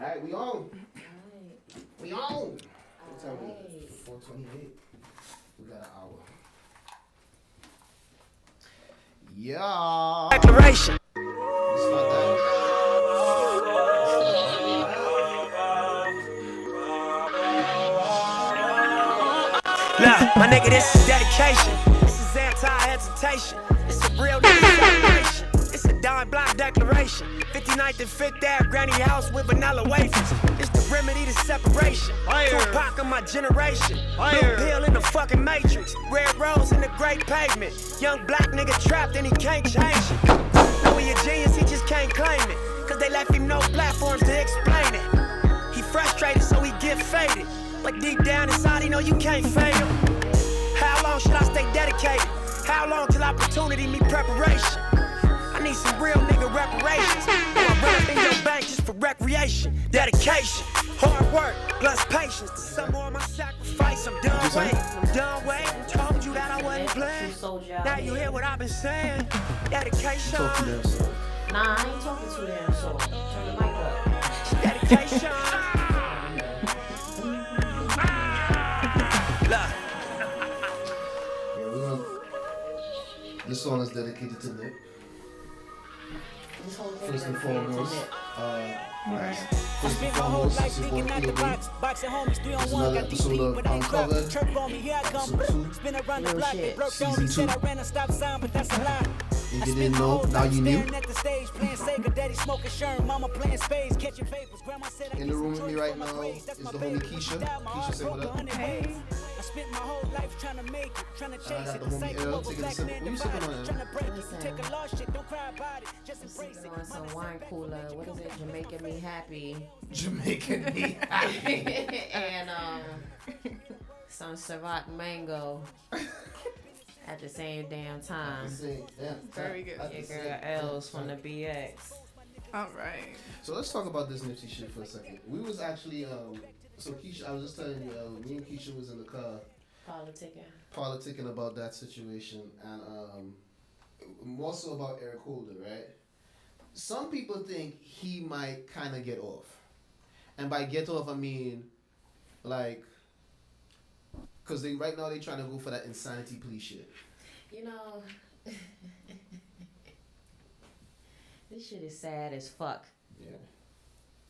Alright, we on. Alright. We on. What time is it? 4:28. We got an hour. Yeah. Declaration. It's not that. Look, my nigga, this is dedication. This is anti-hesitation. This a real nigga celebration. It's a dime block declaration. 59th and 5th Ave, granny house with vanilla wafers. It's the remedy to separation. Tupac of my generation. Blue pill in the fucking matrix. Red rose in the great pavement. Young black nigga trapped and he can't change it. Know he a genius, he just can't claim it. Cause they left him no platforms to explain it. He frustrated so he get faded. But deep down inside he know you can't fade him. How long should I stay dedicated? How long till opportunity meet preparation? I need some real nigga reparations. Or I run up in your bank just for recreation. Dedication, hard work, plus patience. To some more of my sacrifice, I'm done waiting. I'm done waiting. Told you that I wasn't playing. Now you hear what I've been saying. Dedication. Talk to them, son. Nah, I ain't talking to them, so turn the mic up. Dedication. This song is dedicated to Nick. This whole thing First and is foremost, Right. first and foremost, this is what POV. This is another episode of Uncovered, episode 2, season 2. If you didn't know, now you knew. In the room with me right now is the homie Kisha. Kisha, say what up. Hey. Spent my whole life trying to make it, trying to chase I got it. the homie Elle. Take it a sip. What you sipping on, Elle? Trying to break it. Listen. Take a lost shit, don't cry about it. Just I'm embrace sipping it. on some wine cooler. What is it? Jamaican Me Happy. Jamaican me happy. And some Ciroc Mango at the same damn time. Very good. Your girl L's from the BX. All right. So let's talk about this Nipsey shit for a second. We was actually, so Kisha, I was just telling you, me and Kisha was in the car politicking about that situation, and more so about Eric Holder, right? Some people think he might kind of get off. And by get off, I mean, like, because right now they trying to go for that insanity plea shit. You know, this shit is sad as fuck. Yeah.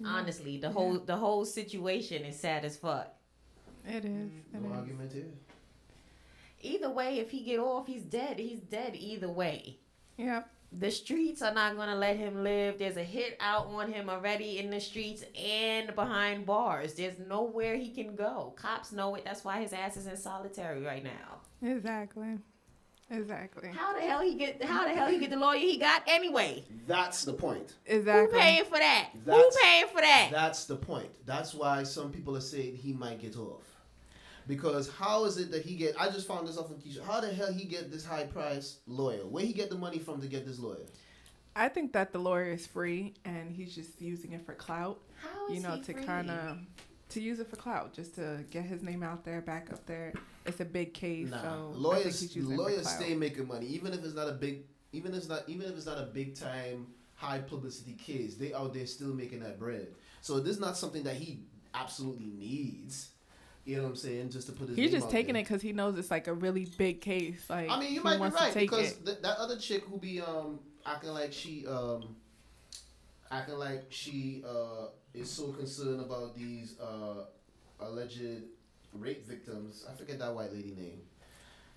Honestly, the whole situation is sad as fuck. It is. No argument here. Either way, if he get off, he's dead. He's dead either way. Yep. The streets are not going to let him live. There's a hit out on him already in the streets and behind bars. There's nowhere he can go. Cops know it. That's why his ass is in solitary right now. Exactly. How the hell he get the lawyer he got anyway? That's the point. Exactly. Who paying for that? Who paying for that? That's the point. That's why some people are saying he might get off. Because how is it that he get... I just found this off from Kisha. How the hell he get this high-priced lawyer? Where he get the money from to get this lawyer? I think that the lawyer is free and he's just using it for clout. How is he to free? kind of... To use it for clout, just to get his name out there, back up there. It's a big case, Nah, so I think lawyers he's using it for clout. stay making money, even if it's not a big, even if it's not a big time high publicity case. They out there still making that bread. So this is not something that he absolutely needs. You know what I'm saying? Just to put his. He's name just out taking there. it because he knows it's like a really big case. Like, I mean, you he might be wants to right take because it. that other chick who be acting like she is so concerned about these alleged rape victims. I forget that white lady name.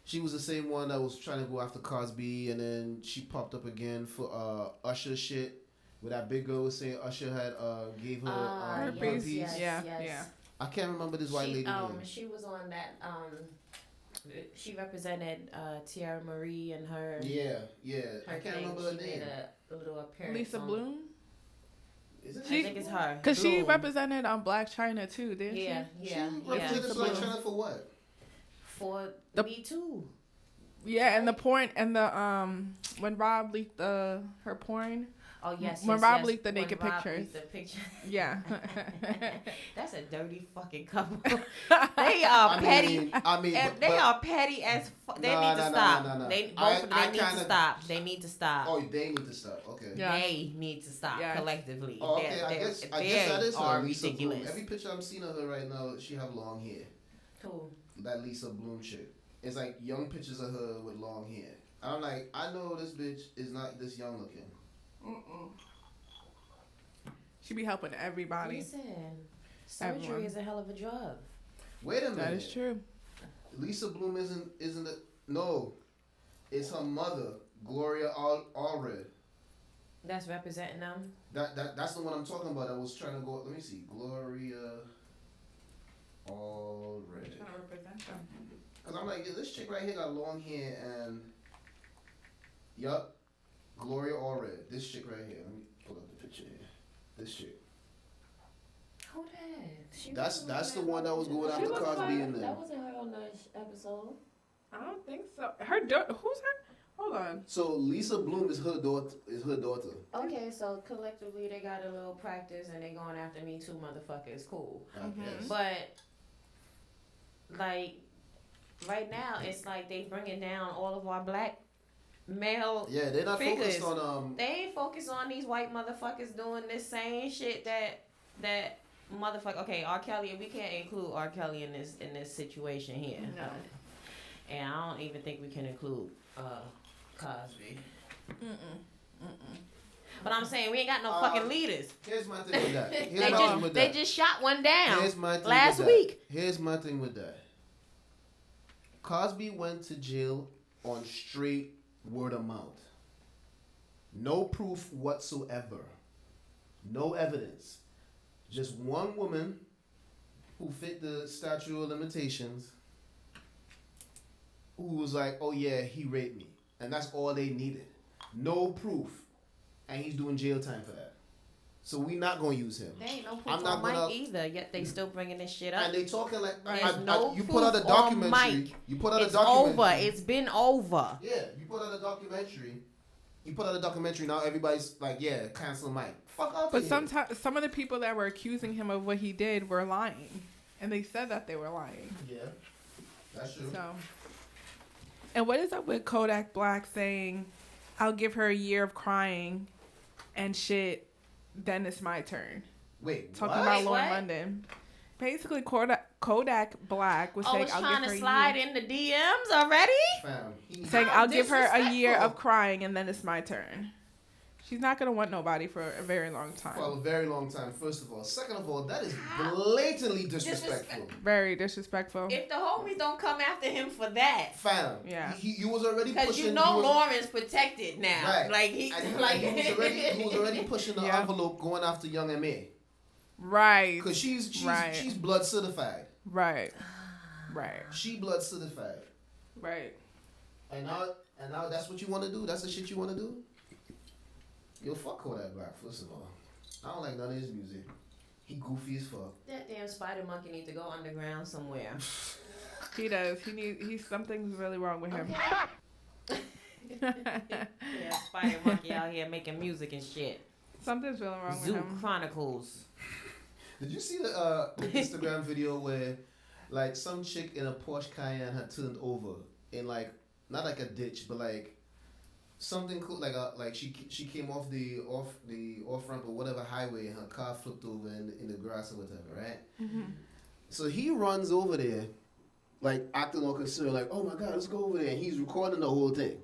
She was the same one that was trying to go after Cosby, and then she popped up again for Usher shit. Where that big girl was saying Usher had gave her herpes. herpes. Yeah. I can't remember this white lady name. She was on that. She represented Tiara Marie and her. Yeah. Her I can't thing. remember her She name. made a little appearance. Lisa on- Bloom? Is it? I think it's her. Because she Bloom. represented Black China too, didn't Yeah. She represented Black China for what? For The- Me Too. Yeah, and the porn and the when Rob leaked her porn. Oh yes. When Rob leaked the naked Rob pictures. leaked the picture. Yeah. That's a dirty fucking couple. They are petty. They are petty as fuck. They need to stop. Both of them need to stop. They need to stop. Oh, they need to stop. Okay. Yeah. They need to stop collectively. Oh, okay. I guess that is are her. Lisa ridiculous. Bloom. Every picture I'm seeing of her right now, she have long hair. Who? That Lisa Bloom chick. It's like young pictures of her with long hair. I'm like, I know this bitch is not this young looking. She be helping everybody. Listen, surgery is a hell of a drug. Wait a minute. That is true. Lisa Bloom isn't it? No, it's her mother, Gloria Allred. That's representing them. That's the one I'm talking about. I was trying to go. Let me see, Gloria Allred. Trying to represent them. Cause I'm like, yeah, this chick right here got long hair and, yup, Gloria Allred. This chick right here. Let me pull up the picture here. This chick. Who that? That's the one that was going after Cosby in there. That wasn't her on the episode. I don't think so. Her daughter. Who's her? Hold on. So Lisa Bloom is her daughter. Okay, so collectively they got a little practice and they going after Me Too motherfuckers. Cool. Mm-hmm. But like right now, it's like they bringing down all of our black male. Yeah, they're not figures. focused on They ain't focused on these white motherfuckers doing this same shit that motherfucker. Okay, R. Kelly. We can't include R. Kelly in this situation here. No. And I don't even think we can include Cosby. But I'm saying we ain't got no fucking leaders. Here's my thing with that. They just shot one down Here's my thing last with that. week. Here's my thing with that. Cosby went to jail on straight word of mouth. No proof whatsoever. No evidence. Just one woman who fit the statute of limitations who was like, oh yeah, he raped me. And that's all they needed. No proof. And he's doing jail time for that. So we not going to use him. They ain't no proof on Mike either, yet they still bringing this shit up. And they talking like, you put out a documentary. You put out a documentary. It's been over. Yeah, you put out a documentary. Now everybody's like, yeah, cancel Mike. Fuck off. But sometimes some of the people that were accusing him of what he did were lying, and they said that they were lying. Yeah, that's true. So, and what is up with Kodak Black saying, "I'll give her a year of crying," and shit, then it's my turn. Wait, talking about Lauren London. Basically, Kodak Black was saying, "I'll give her a slide in the DMs already." Saying, "I'll give her a year of crying, and then it's my turn." She's not gonna want nobody for a very long time. For a very long time, first of all. Second of all, that is blatantly disrespectful. Very disrespectful. If the homies don't come after him for that, fam, yeah, you was already pushing. Because you know Lauren's protected now, right? Like he was already pushing the envelope, going after young M.A. Right. Because she's blood certified. Right. She blood certified. Right. And now that's what you want to do. That's the shit you want to do. Yo, fuck Kodak Black, first of all. I don't like none of his music. He goofy as fuck. That damn spider monkey needs to go underground somewhere. He does. Something's really wrong with him. Yeah, spider monkey out here making music and shit. Something's really wrong with him. Zoo Chronicles. Did you see the Instagram video where like some chick in a Porsche Cayenne had turned over in like not like a ditch but like something cool like she came off the off ramp or whatever highway and her car flipped over in the grass or whatever, right? Mm-hmm. So he runs over there like acting all concerned like, oh my god, let's go over there, and he's recording the whole thing.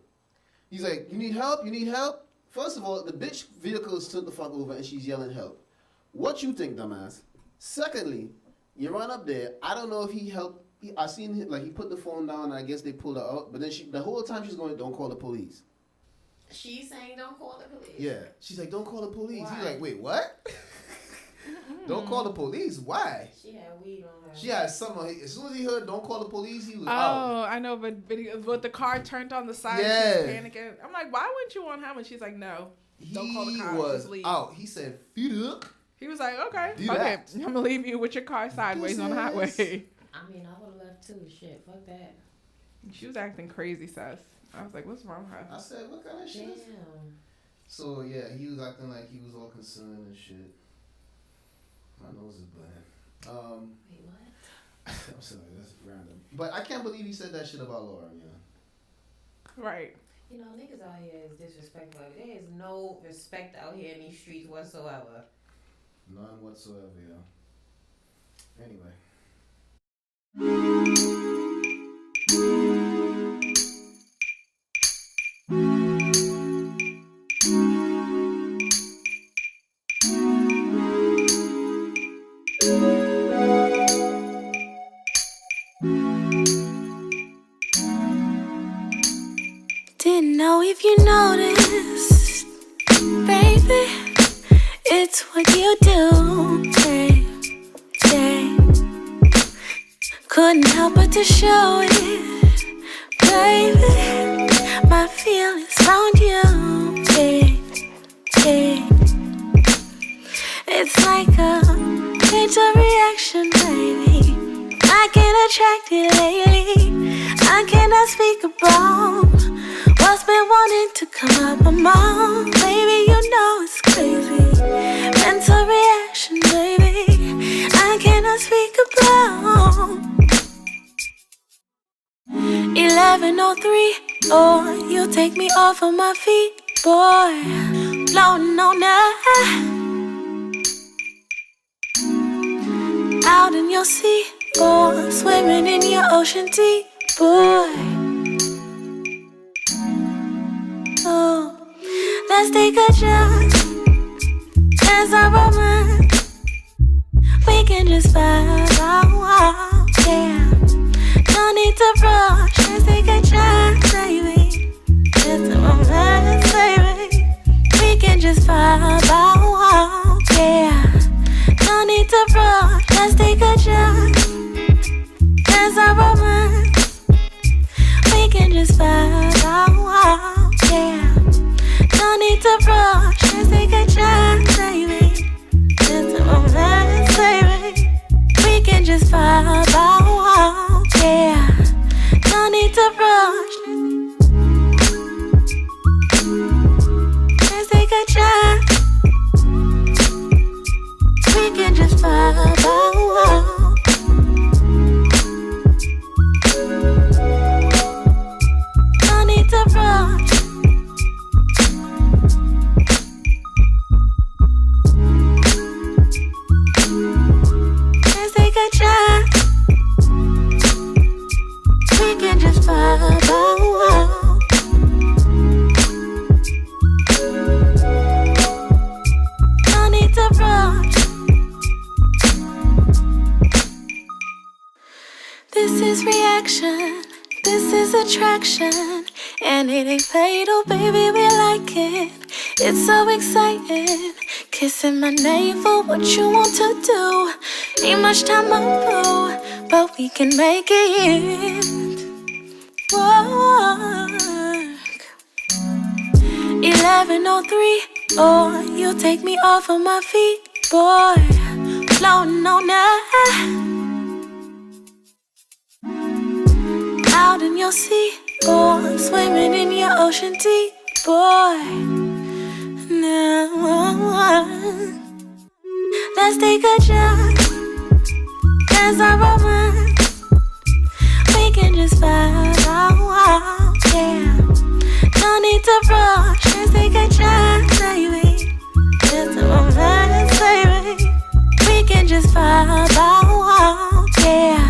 He's like, you need help? First of all, the bitch vehicle is turned the fuck over and she's yelling help. What you think, dumbass? Secondly, you run up there. I don't know if he helped. I seen him, like he put the phone down and I guess they pulled her out. But then the whole time she's going, don't call the police. She's saying don't call the police. Yeah. She's like, don't call the police. Why? He's like, wait, what? Don't call the police. Why? She had weed on her. She had something. As soon as he heard don't call the police, he was out. Oh, I know, but the car turned on the side and she was panicking. I'm like, why wouldn't you want him? And she's like, no. Don't call the cops. He was just leave. out. He said, feet up. He was like, okay, I'm going to leave you with your car sideways on the highway. I mean, I would have left too. Shit, fuck that. She was acting crazy, sus. I was like, what's wrong with her? I said, what kind of shit is Damn. So, yeah, he was acting like he was all concerned and shit. My nose is bleeding. Wait, what? I'm sorry, that's random. But I can't believe he said that shit about Laura, you know? Right. You know, niggas out here is disrespectful. There is no respect out here in these streets whatsoever. None whatsoever, yo. Anyway. Didn't know if you noticed, baby. It's what you do, yeah. Couldn't help but to show it, baby. My feelings around you, yeah. It's like a chain reaction, baby. I get attracted lately. I cannot speak about what's been wanting to come out my mouth. Baby, you know it's crazy. Mental reaction, baby. I cannot speak about 11:03. Oh, you take me off of my feet, boy. Floating on that. Out in your sea, boy. Swimming in your ocean deep, boy. Oh, let's take a chance as a romance. We can just vibe out, yeah. No need to rush. Let's take a chance, baby. Just a romance, baby. We can just vibe out, yeah. No need to rush. Let's take a chance as a romance. We can just vibe out, yeah. No need to rush. Let's take a chance, baby. Just a romance, baby. We can just vibe out, yeah. No need to rush. Let's take a chance. We can just vibe out. No need to rush. Let's take a chance. We can just vibe out. No need to rush. This is reaction, this is attraction, and it ain't fatal, baby, we like it. It's so exciting, kissing my name for what you want to do. Ain't much time on boo, but we can make it work. 11:03, oh, you take me off of my feet, boy. Floating on that. Out in your sea, boy. Swimming in your ocean deep, boy. Now, let's take a chance as a romance. We can just vibe out, yeah. No need to rush. Let's take a chance, baby. Just a romance, baby. We can just vibe out, yeah.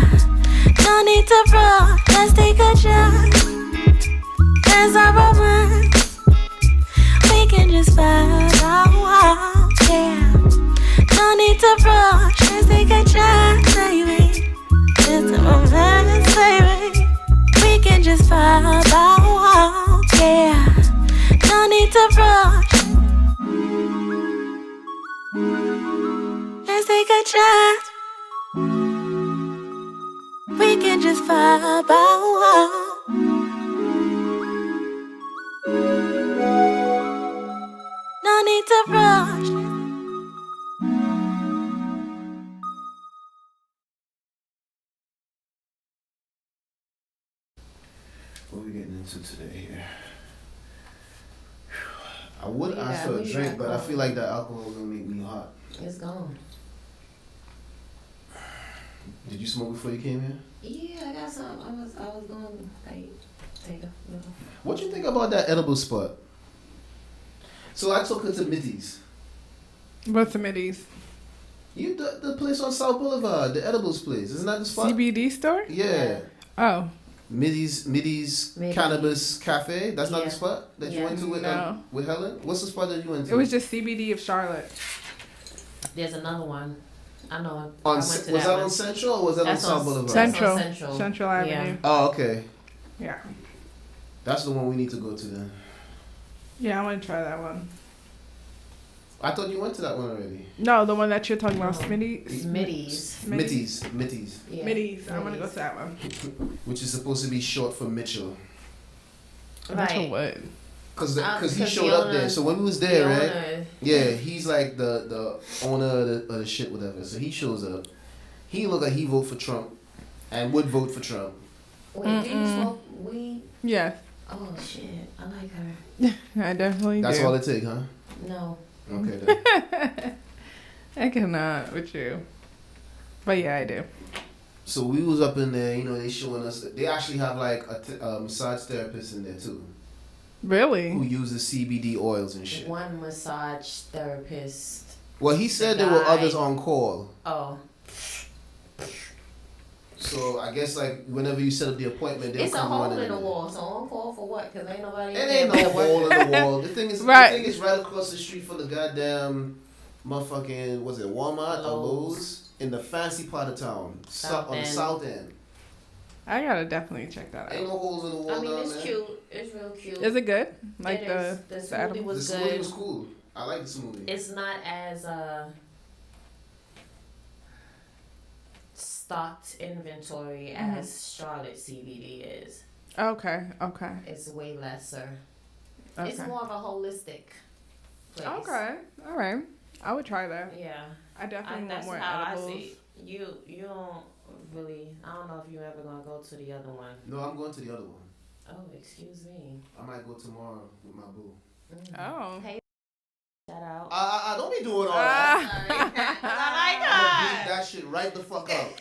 No need to rush. Let's take a chance as a romance. We can just vibe out, yeah. No need to rush. Let's take a chance, baby. Just a romance, baby. We can just vibe out, yeah. No need to rush. Let's take a chance. We can just vibe out. No need to rush. into today here? I would ask for a drink, but I feel like that alcohol is gonna make me hot. It's gone. Did you smoke before you came here? Yeah, I got some. I was going like take a little. What you think about that edible spot? So I took her to Mitty's. What's the Middies? The place on South Boulevard, the edibles place. Isn't that the spot? CBD store? Yeah. Oh. Mitty's Cannabis Cafe. That's not the spot that you went to with Helen? What's the spot that you went to? It was just CBD of Charlotte. There's another one. I know. Was that on Central or was that on South Boulevard? Central Avenue. Yeah. Oh, okay. Yeah. That's the one we need to go to then. Yeah, I want to try that one. I thought you went to that one already. No, the one that you're talking about, Mitty's. Mitty's. Yeah. Mitty's. I want to go to that one. Which is supposed to be short for Mitchell. Right. Mitchell what? Because he showed up there. So when we was there, right? Yeah, he's like the owner of the shit, whatever. So he shows up. He look like he vote for Trump and would vote for Trump. Wait, do you smoke weed? Yeah. Oh, shit. I like her. I definitely That's do. all it take, huh? No. Okay, then. I cannot with you. But yeah, I do. So we was up in there, they showing us. They actually have like a massage therapist in there too. Really? Who uses CBD oils and shit. One massage therapist. Well, he said there were others on call. Oh. So I guess like whenever you set up the appointment, they'll come on. It's a hole in the wall. So on call for what? Because ain't nobody. It ain't no hole in the wall. The thing is right across the street from the goddamn motherfucking Walmart or Lowe's in the fancy part of town, on the south end. I gotta definitely check that out. Ain't no holes in the wall. I mean, it's cute. It's real cute. Is it good? Like it is. The smoothie was good. The smoothie was cool. I like the smoothie. It's not as stocked inventory as Charlotte CBD is. Okay. It's way lesser. Okay. It's more of a holistic place. Okay. All right. I would try that. Yeah. I definitely want more how edibles. I see. You don't really. I don't know if you're ever gonna go to the other one. No, I'm going to the other one. Oh, excuse me. I might go tomorrow with my boo. Oh. Hey, shout out. I don't be doing all that. I like I'm her. gonna beat that shit right the fuck out.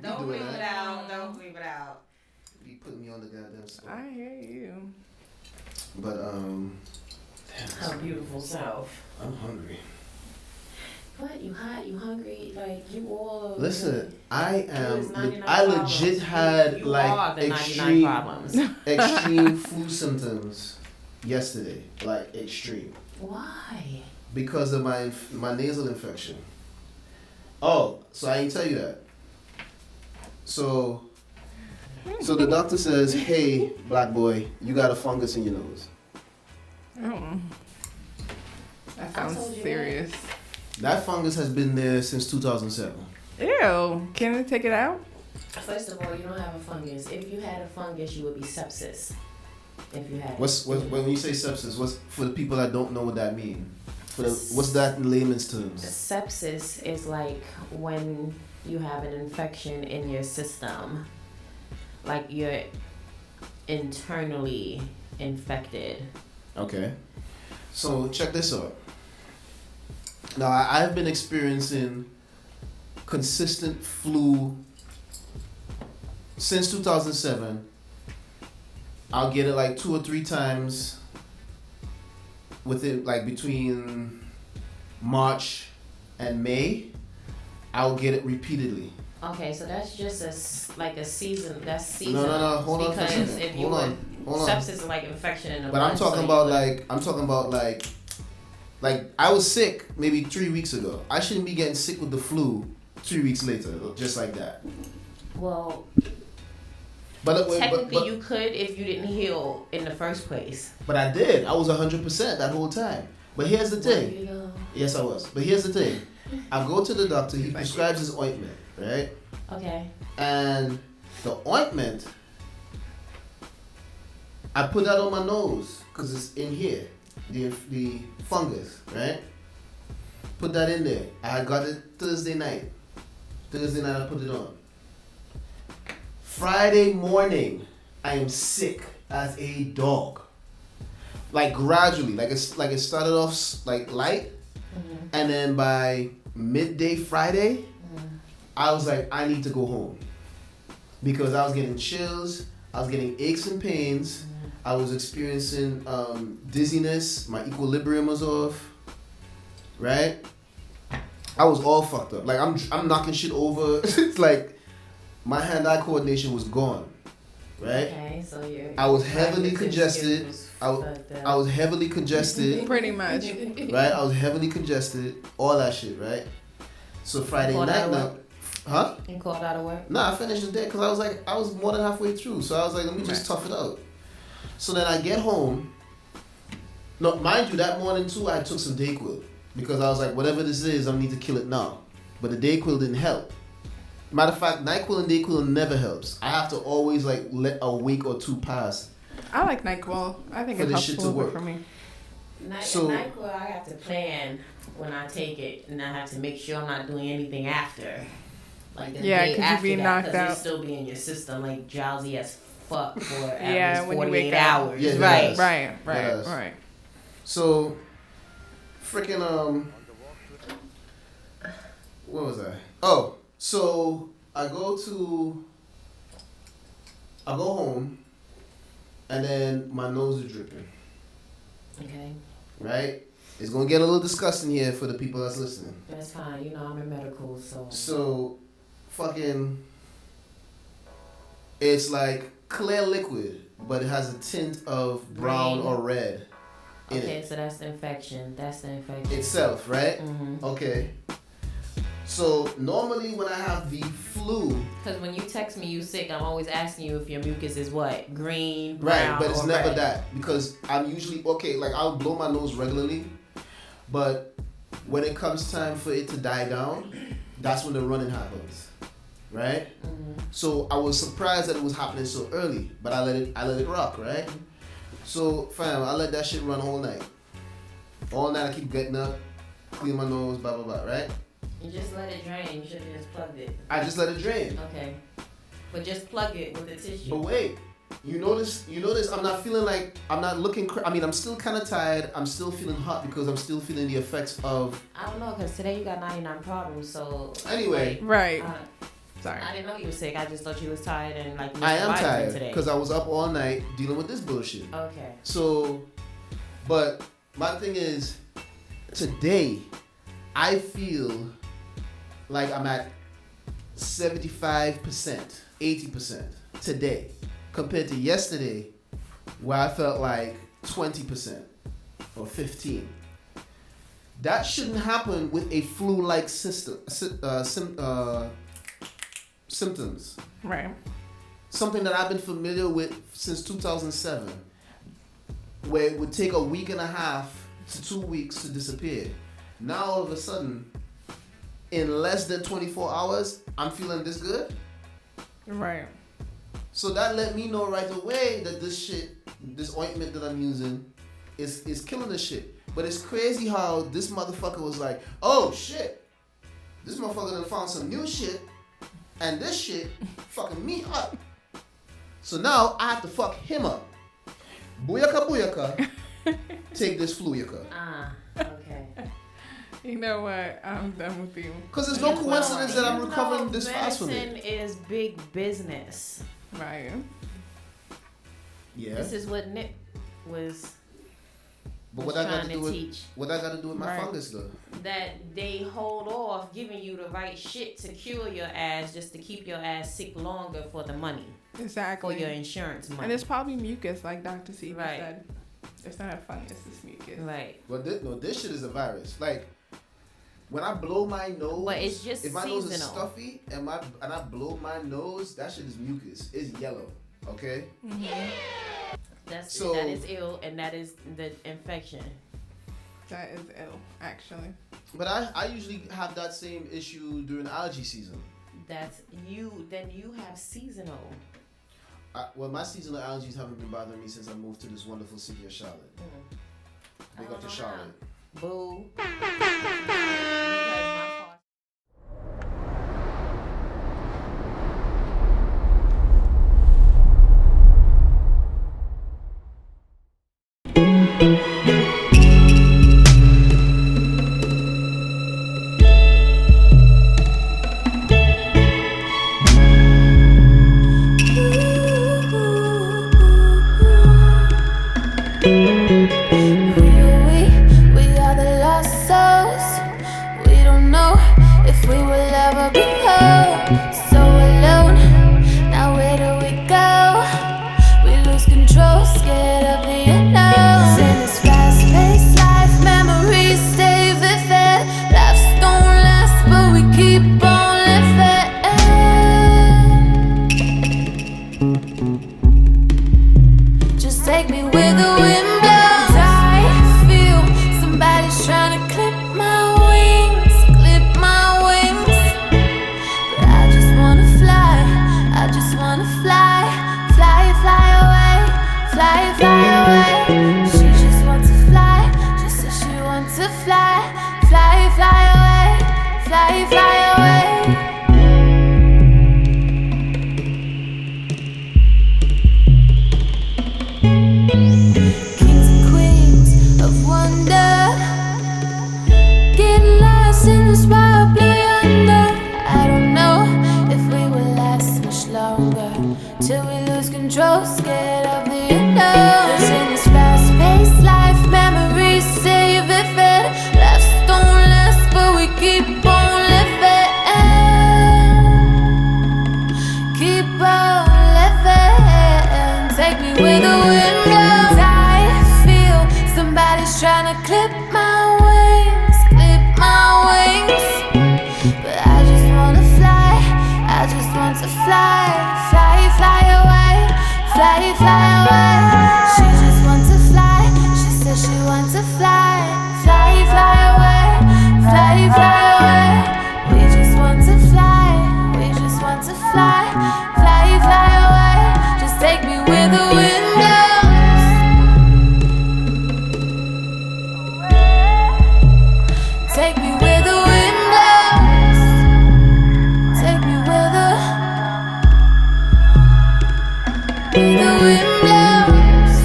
Don't leave it out. Don't leave it out. You put me on the goddamn spot. I hear you. But Her beautiful self. I'm hungry. What? You hot? You hungry? Like you all? Listen, I legit had like extreme flu symptoms yesterday. Like extreme. Why? Because of my nasal infection. Oh, so I didn't tell you that. So the doctor says, "Hey, black boy, you got a fungus in your nose." Oh. That sounds serious. That fungus has been there since 2007. Ew. Can they take it out? First of all, you don't have a fungus. If you had a fungus, you would be sepsis. If you had. When you say sepsis? What's for the people that don't know what that means? What's that in layman's terms? Sepsis is like when you have an infection in your system, like you're internally infected. Okay. So check this out. Now I've been experiencing consistent flu since 2007. I'll get it like 2 or 3 times within like between March and May. I'll get it repeatedly. Okay, so that's just a season. That's seasonal. No. Hold on. Because if you hold on. sepsis is like infection in the But blood. I'm talking about like I was sick maybe 3 weeks ago. I shouldn't be getting sick with the flu 3 weeks later, just like that. Well, but technically you could if you didn't heal in the first place. But I did. I was 100% that whole time. But here's the thing. Yes, I was. But here's the thing. I go to the doctor. He prescribes his ointment, right? Okay. And the ointment, I put that on my nose because it's in here, the fungus, right? Put that in there. I got it Thursday night. I put it on. Friday morning, I am sick as a dog. Like gradually, like it started off like light, and then by midday Friday, I was like, I need to go home because I was getting chills, I was getting aches and pains, I was experiencing dizziness, my equilibrium was off, right? I was all fucked up. Like I'm knocking shit over. It's like my hand-eye coordination was gone, right? Okay, so I was heavily congested. I was heavily congested. Pretty much. Right? I was heavily congested. All that shit, right? So Friday night now. Huh? You called out of work? Nah, I finished the day because I was more than halfway through. So I was like, let me just tough it out. So then I get home. No, mind you, that morning too, I took some Dayquil. Because I was like, whatever this is, I need to kill it now. But the Dayquil didn't help. Matter of fact, NyQuil and Dayquil never helps. I have to always like let a week or two pass. I like NyQuil. I think it helps a little bit for me. NyQuil, I have to plan when I take it, and I have to make sure I'm not doing anything after. Like the day after you be knocked out. It'll still be in your system, like drowsy as fuck for at least 48 hours. Yeah, right. So, freaking what was I? Oh, so I go home, and then my nose is dripping. Okay. Right? It's gonna get a little disgusting here for the people that's listening. That's fine. You know I'm in medical, so. So, fucking, it's like clear liquid, but it has a tint of brown or red in it. Okay, so that's the infection. Itself, right? Mm-hmm. Okay. So normally when I have the flu, because when you text me you sick, I'm always asking you if your mucus is what, green, right? brown, But it's or never red. that, because I'm usually okay. Like I'll blow my nose regularly, but when it comes time for it to die down, that's when the running happens, right? Mm-hmm. So I was surprised that it was happening so early, but I let it rock, right? So fam, I let that shit run all night. All night I keep getting up, clean my nose, blah blah blah, right? You just let it drain. You should have just plugged it. I just let it drain. Okay. But just plug it with the tissue. But wait, you notice, I'm not feeling like, I'm not looking, I'm still kind of tired. I'm still feeling hot because I'm still feeling the effects of. I don't know, because today you got 99 problems, so. Anyway. Right. Sorry. I didn't know you were sick. I just thought you was tired and like. I am tired because I was up all night dealing with this bullshit. Okay. So, but my thing is, today, I feel like I'm at 75%, 80% today, compared to yesterday, where I felt like 20% or 15%. That shouldn't happen with a flu-like symptoms. Right. Something that I've been familiar with since 2007, where it would take a week and a half to 2 weeks to disappear. Now all of a sudden, in less than 24 hours, I'm feeling this good. Right. So that let me know right away that this ointment that I'm using is killing this shit. But it's crazy how this motherfucker was like, oh shit, this motherfucker done found some new shit, and this shit fucking me up. So now I have to fuck him up. Booyaka, take this Fluyaka. Okay. You know what? I'm done with you. Because there's no coincidence that I'm recovering this fast from it. Medicine is big business. Right. Yeah. This is what Nick was. But what I got to do with my fungus though? That they hold off giving you the right shit to cure your ass just to keep your ass sick longer for the money. Exactly. For your insurance money. And it's probably mucus, like Dr. C right. said. It's not a fungus, it's mucus. Right. But this shit is a virus. Like when I blow my nose, but it's just if my seasonal. nose is stuffy and I blow my nose, that shit is mucus. It's yellow. Okay. Mm-hmm. That is ill, and that is the infection. That is ill, actually. But I usually have that same issue during allergy season. That's you. Then you have seasonal. Well, my seasonal allergies haven't been bothering me since I moved to this wonderful city of Charlotte. Big up to Charlotte. Boo. to fly, fly, fly away, fly, fly away. Kings and queens of wonder, getting lost in the wild blue yonder. I don't know if we will last much longer till we lose control, scared of the unknown. 'Cause in this fast-paced life, memories stay vivid. Laughs don't last, but we keep on living. Keep on living. Take me where the wind blows. I feel somebody's trying to clip my wings, clip my wings. But I just wanna fly, I just want to fly, fly, fly away, fly, fly away. She just wants to fly, she said she wants to fly, fly, fly away, fly, fly away. We just want to fly, we just want to fly, fly, fly away. Just take me where the wind blows. Take me where the wind blows. Take me where the wind blows.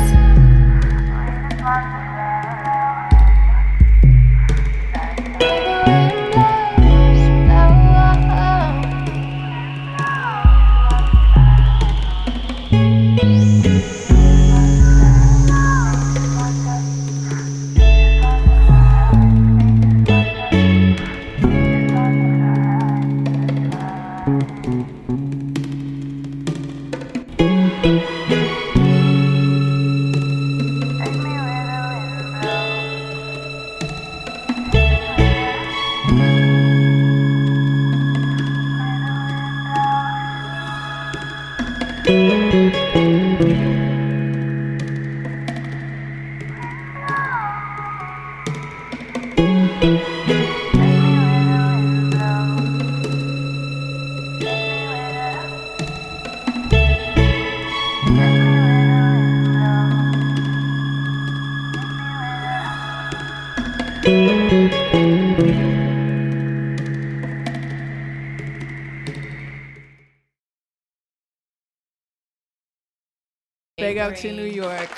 Big up to New York.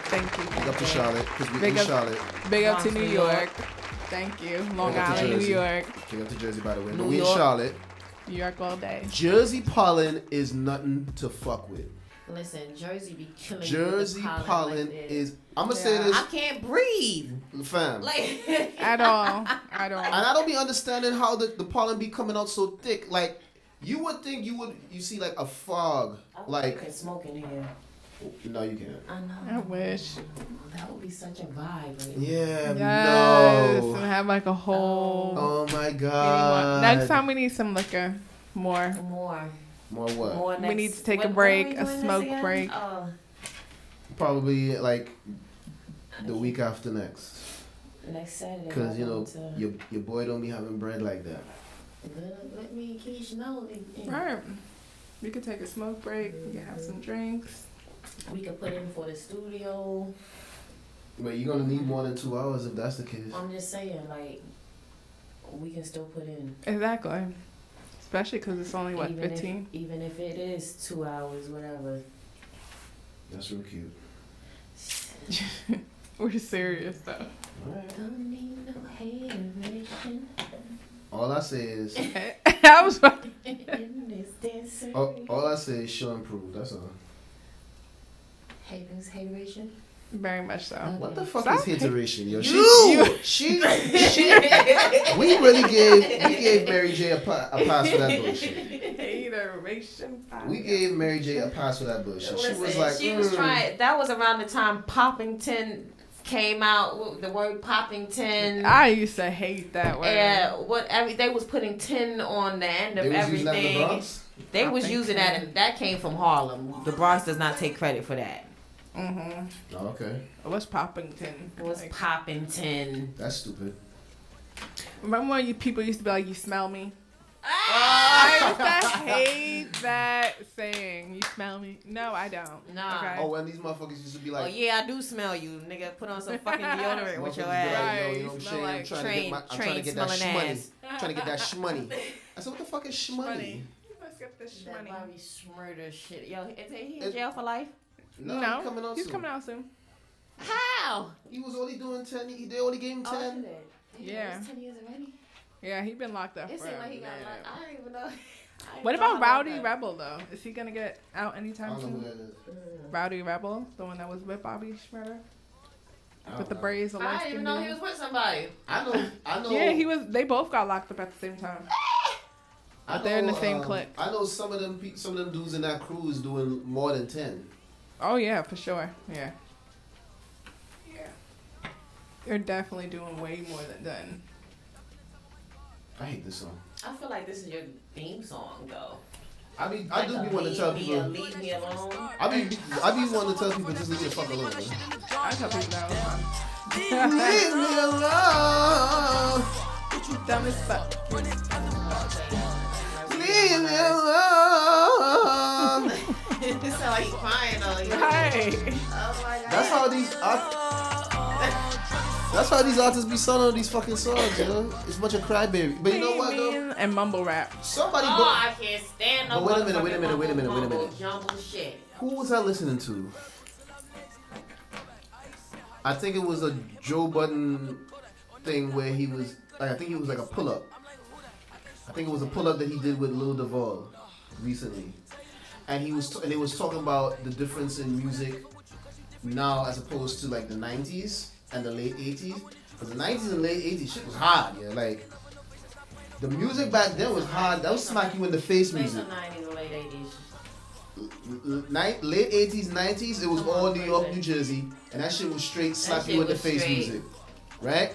Thank you. Big up to Charlotte, because we're in Charlotte. Big up to New York. Thank you. Long Island, New York. Big up to Jersey, by the way. But we in Charlotte. New York all day. Jersey pollen is nothing to fuck with. Listen, Jersey be killing me. Jersey pollen like is. I'm gonna say this. I can't breathe, fam. like At all. At all. And I don't be understanding how the pollen be coming out so thick. Like, you would think you see like a fog. Like, I can smoke in here. no, you can't. I know. I wish. That would be such a vibe. Right? Yeah, Yes. no. And have like a whole. Oh my god. Next time we need some liquor. More. More what? More next, We need to take a when break, are we a doing this smoke again? break. Probably like the week after next. Next Saturday. Cause you know your boy don't be having bread like that. Let me and Kisha know. Right. We could take a smoke break. We can have some drinks. We could put in for the studio. But you're gonna need more than 2 hours if that's the case. I'm just saying, like, we can still put in. Exactly. Especially because it's only, what, even 15? Even if it is 2 hours, whatever. That's real cute. We're serious, though. Alright. Don't need no hateration All I say is, I was in this dancer. all I say is show and prove. That's all. Hateration? very much so. What the fuck Stop is hateration, yo? You! She. We really gave Mary J a pass for that bullshit. Hateration. We gave Mary J a pass for that bullshit. She was Listen, like, she was trying. That was around the time Poppington came out. The word Poppington. I used to hate that word. Yeah, they was putting tin on the end of They was using that in the everything. Bronx? They was using that, and that came from Harlem. The Bronx does not take credit for that. Mm-hmm. Oh, okay. What's Poppington? It was Poppington. That's stupid. Remember when people used to be like, "You smell me"? I used to hate that saying. You smell me? No, I don't. Nah. Okay. Oh, and these motherfuckers used to be like, oh yeah, I do smell you, nigga. Put on some fucking deodorant with your motherfuckers be ass. like, yo, Right, you know what I'm smell saying? like I'm trying to get that smelling shmoney. ass. Trying to get that shmoney. I said, what the fuck is shmoney? Let's get this That money. Bobby Schmurder shit. Yo, is he in jail for life? No, He's coming out soon. How? He was only doing 10. They only gave him 10. Yeah. 10 years already? Yeah, he been locked up It for seemed a like he got minute. locked. I don't even know. What about Rowdy Rebel though? Is he gonna get out I anytime don't know who soon? that is. Rowdy Rebel, the one that was with Bobby Schmurder, I with the don't know. braids, the I light didn't even skin know he dude. was with somebody. I know. Yeah, he was. They both got locked up at the same time. I know, They're in the same clique. I know some of them dudes in that crew is doing more than 10. Oh yeah, for sure. Yeah. Yeah. They're definitely doing way more than done. I hate this song. I feel like this is your theme song, though. I do be wanting to tell people. Leave me alone. I be wanting to tell people just leave me the fuck alone. Man. I tell people that all the time. Leave me alone. Dumb as fuck. Leave me alone. It sound like he's crying on you. Right. Oh my god. That's how these artists be selling these fucking songs, you know? It's a bunch of crybaby. But you know what, though? And mumble rap. Somebody. Oh, I can't stand no But wait a minute. mumble jumble shit. Who was I listening to? I think it was a Joe Budden thing where he was. I think it was like a pull-up. I think it was a pull-up that he did with Lil Duval recently, and they was talking about the difference in music now as opposed to like the 90s and the late 80s. Because the 90s and late 80s shit was hard, yeah. Like the music back then was hard. That was smack you in the face music. Late 90s or late 80s. Late 80s, 90s, it was all New York, New Jersey, and that shit was straight slap you in the face music, right?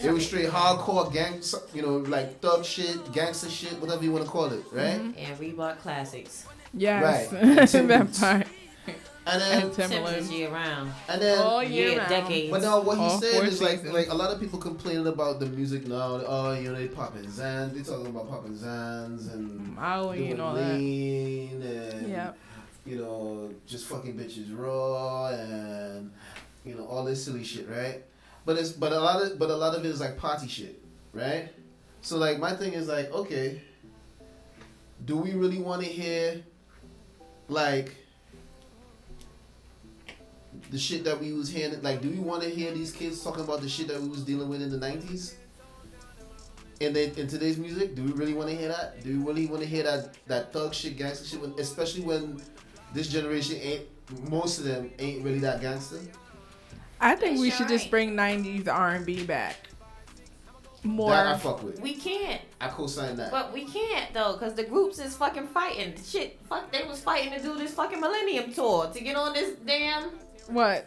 It was straight hardcore gang, you know, like thug shit, gangster shit, whatever you want to call it, right? And Reebok classics. Yes. Right. That part. And then, And Timberland. Timberlands year round. and then, All year Yeah, round. decades. but now what he All said 4 is like seasons. a lot of people complaining about the music now. Oh, you know, they popping Zans, they talking about popping Zans and Maui doing and all that. lean and Yep. you know, just fucking bitches raw and you know all this silly shit, right? But a lot of it is like party shit, right? So like my thing is like, okay, do we really want to hear like the shit that we was hearing? Like, do we want to hear these kids talking about the shit that we was dealing with in the 90s? In today's music, do we really want to hear that? Do we really want to hear that thug shit, gangster shit? Especially when this generation most of them ain't really that gangster. I think Yes, we you're should just right. bring 90s R&B back. More. That I fuck with. We can't. I co-sign that. But we can't though, cause the groups is fucking fighting. Shit, fuck, they was fighting to do this fucking Millennium Tour to get on this damn What?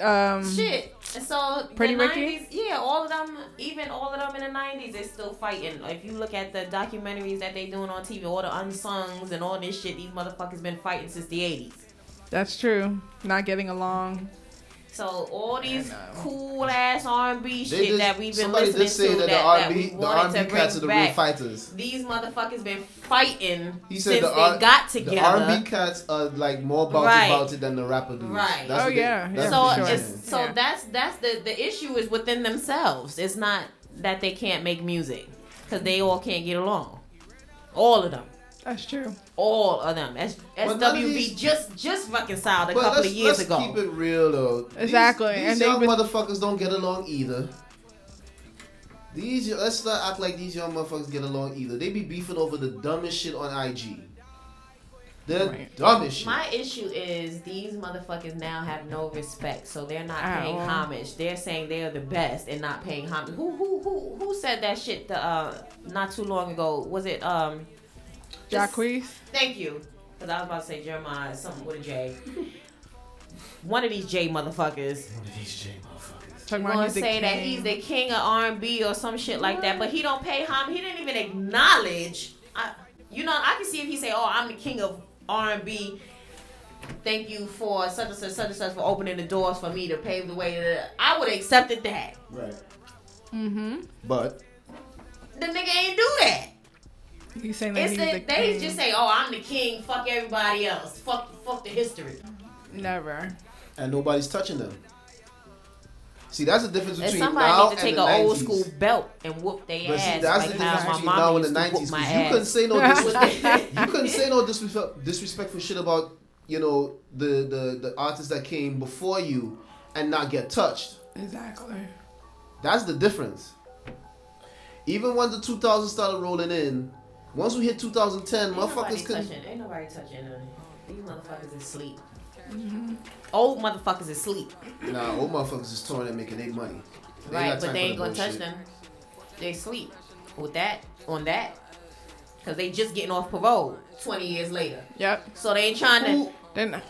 shit. And so Pretty the Ricky? 90s, yeah, all of them, even all of them in the 90s, they're still fighting. If you look at the documentaries that they doing on TV, all the unsungs and all this shit, these motherfuckers been fighting since the 80s. That's true. Not getting along. So all these And, cool ass R&B They shit just- that we've been somebody listening just say to that that the we R&B wanted to cats are bring the real back. fighters. These motherfuckers been fighting He since said they got together. The R&B cats are like more about it than the rapper dudes. Right. That's Oh, what yeah. that's So what sure. she's it's saying. so Yeah. that's the issue is within themselves. It's not that they can't make music because they all can't get along. All of them. That's true. All of them. But none of SWV these- just reconciled a But couple of years let's ago. keep it real though. Exactly, These and they young would- motherfuckers don't get along either. Let's not act like these young motherfuckers get along either. They be beefing over the dumbest shit on IG. The Right. dumbest shit. My issue is these motherfuckers now have no respect, so they're not At paying all. homage. They're saying they're the best and not paying homage. Who said that shit? Not too long ago. Was it Jacquees? Thank you, because I was about to say Jeremiah, something with a J. One of these J motherfuckers. One of these J motherfuckers. Talking Gonna about he's the say that king. he's the king of R&B or some shit like that, but he don't pay homage. He didn't even acknowledge. I can see if he say, "Oh, I'm the king of R&B. Thank you for such and such for opening the doors for me to pave the way." I would have accepted that. Right. Mm-hmm. But The nigga ain't do that. You saying that they just say, "Oh, I'm the king. Fuck everybody else. Fuck the history." Never. And nobody's touching them. See, that's the difference between now and the 90s. Somebody need to take an old school belt and whoop their ass. See, that's the difference between now and the 90s. You couldn't say no you couldn't say no disrespectful shit about, you know, the artists that came before you and not get touched. Exactly. That's the difference. Even when the 2000s started rolling in, once we hit 2010, motherfuckers couldn't. Ain't nobody touching them. These motherfuckers is asleep. Mm-hmm. Old motherfuckers is asleep. Nah, old motherfuckers is touring and making their money. Right, but they ain't gonna touch them. They sleep with that on that, cause they just getting off parole 20 years later. Yep. So they ain't trying to.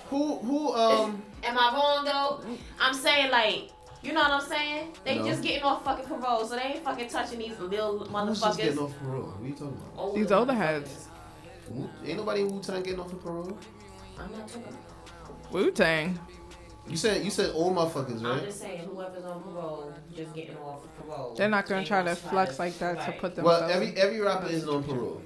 Who Am I wrong though? I'm saying like. You know what I'm saying? They just getting off fucking parole, so they ain't fucking touching these little motherfuckers. Who's just getting off parole? What are you talking about? These older heads. Ain't nobody in Wu-Tang getting off of parole. I'm not talking about Wu-Tang. You said old motherfuckers, right? I'm just saying whoever's on parole, just getting off parole. They're not gonna try to flex like that right. to put them. Well, every rapper isn't on parole.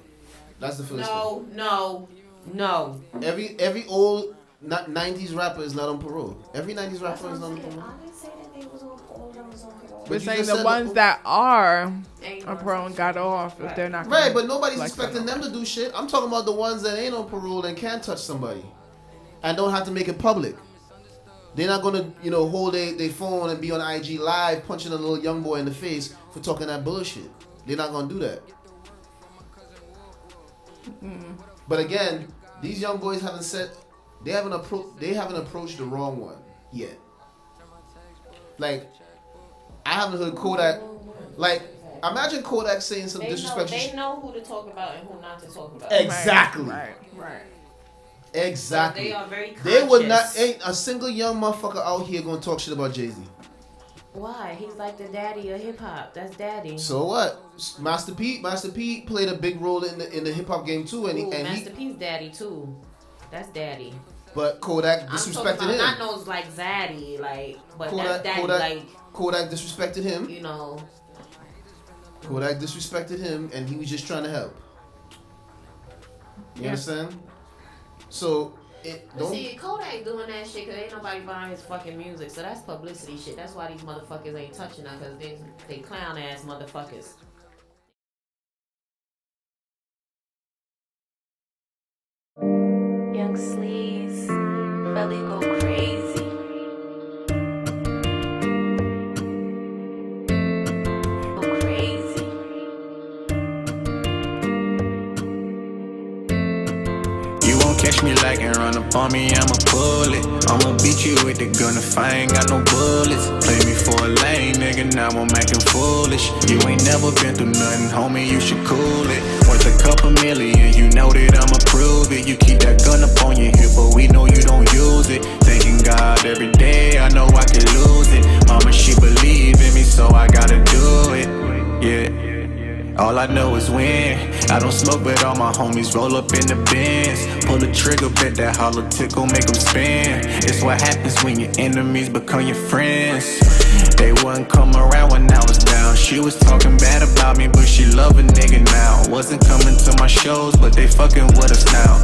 That's the first thing. No. Every old 90s rapper is not on parole. Every 90s rapper is not on parole. I didn't say that they was on all of them was on parole. We're saying the ones that are on parole and got off if they're not. Right, but nobody's expecting them to do shit. I'm talking about the ones that ain't on parole and can't touch somebody and don't have to make it public. They're not gonna, you know, hold their phone and be on IG live punching a little young boy in the face for talking that bullshit. They're not gonna do that. Mm-hmm. But again, these young boys they haven't approached the wrong one yet. Like, I haven't heard Kodak. Like, imagine Kodak saying some disrespectful shit. They know who to talk about and who not to talk about. Exactly. Right. Exactly. So they are very conscious. They would not. Ain't a single young motherfucker out here gonna talk shit about Jay-Z. Why? He's like the daddy of hip hop. That's daddy. So what? Master P played a big role in the hip hop game too, and Master P's daddy too. That's daddy. But Kodak disrespected him. Not knows like Zaddy, like, but Kodak, that's daddy. Kodak disrespected him. You know. Kodak disrespected him, and he was just trying to help. You understand? So see, Kodak doing that shit because ain't nobody buying his fucking music, so that's publicity shit. That's why these motherfuckers ain't touching her, because they clown ass motherfuckers. Young sleaze, Feli go crazy. Go crazy. You won't catch me like and run up on me, I'ma pull it. I'ma beat you with the gun if I ain't got no bullets. Play me for a lame nigga, now I'm acting foolish. You ain't never been through nothing, homie, you should cool it. Worth a couple million, you know that I'ma prove it. You keep that gun up on your hip, but we know you don't use it. Thanking God every day, I know I can lose it. Mama, she believe in me, so I gotta do it. Yeah. All I know is win. I don't smoke, but all my homies roll up in the bins. Pull the trigger, bet that hollow tickle make them spin. It's what happens when your enemies become your friends. They wouldn't come around when I was down. She was talking bad about me, but she love a nigga now. Wasn't coming to my shows, but they fucking with us now.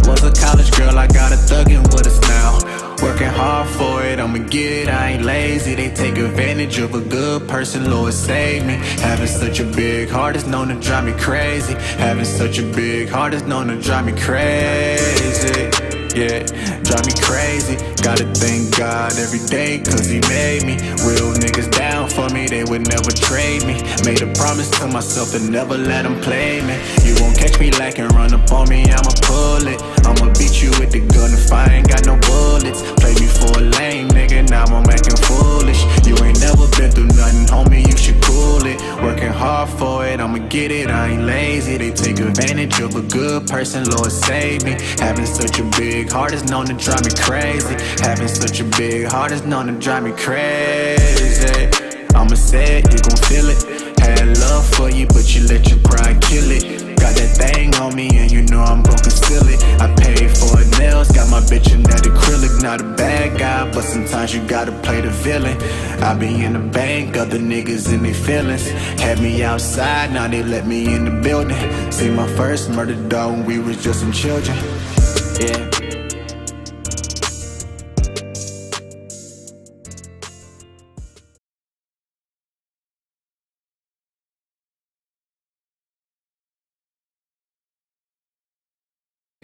Was a college girl, I got a thuggin' with us now. Working hard for it, I'ma get it, I ain't lazy. They take advantage of a good person, Lord save me. Having such a big heart is known to drive me crazy. Having such a big heart is known to drive me crazy. Yeah, drive me crazy. Gotta thank God every day, cause he made me. Real niggas down for me, they would never trade me. Made a promise to myself to never let them play me. You won't catch me like and run up on me, I'ma pull it. I'ma beat you with the gun if I ain't got no bullets. Play me for a lame nigga, now I'm acting foolish. You ain't never been through nothing, homie, you should cool it. Working hard for it, I'ma get it, I ain't lazy. They take advantage of a good person, Lord save me. Having such a big heart is known to drive me crazy. Having such a big heart is known to drive me crazy. I'ma say it, you gon' feel it. Had love for you, but you let your pride kill it. Got that thing on me and you know I'm gon' conceal it. I paid for her nails, got my bitch in that acrylic. Not a bad guy, but but sometimes you gotta play the villain. I be in the bank, other niggas in their feelings. Had me outside, now they let me in the building. See my first murder dog when we was just some children. Yeah.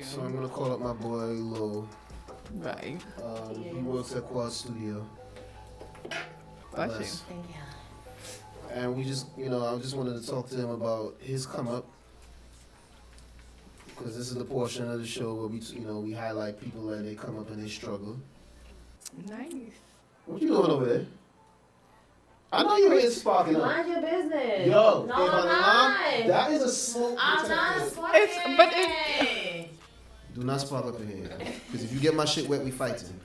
So I'm gonna call up my boy Lo. Right. He works at Quad Studio. Bless you. And we just, I just wanted to talk to him about his come up, because this is the portion of the show where we highlight people and they come up and they struggle. Nice. What you doing over there? I know you ain't sparking up. Mind your business. Yo, no, I'm not. That is a smoke I'm detector. not sparking. Do not spark up in here. Because if you get my shit wet, we fighting.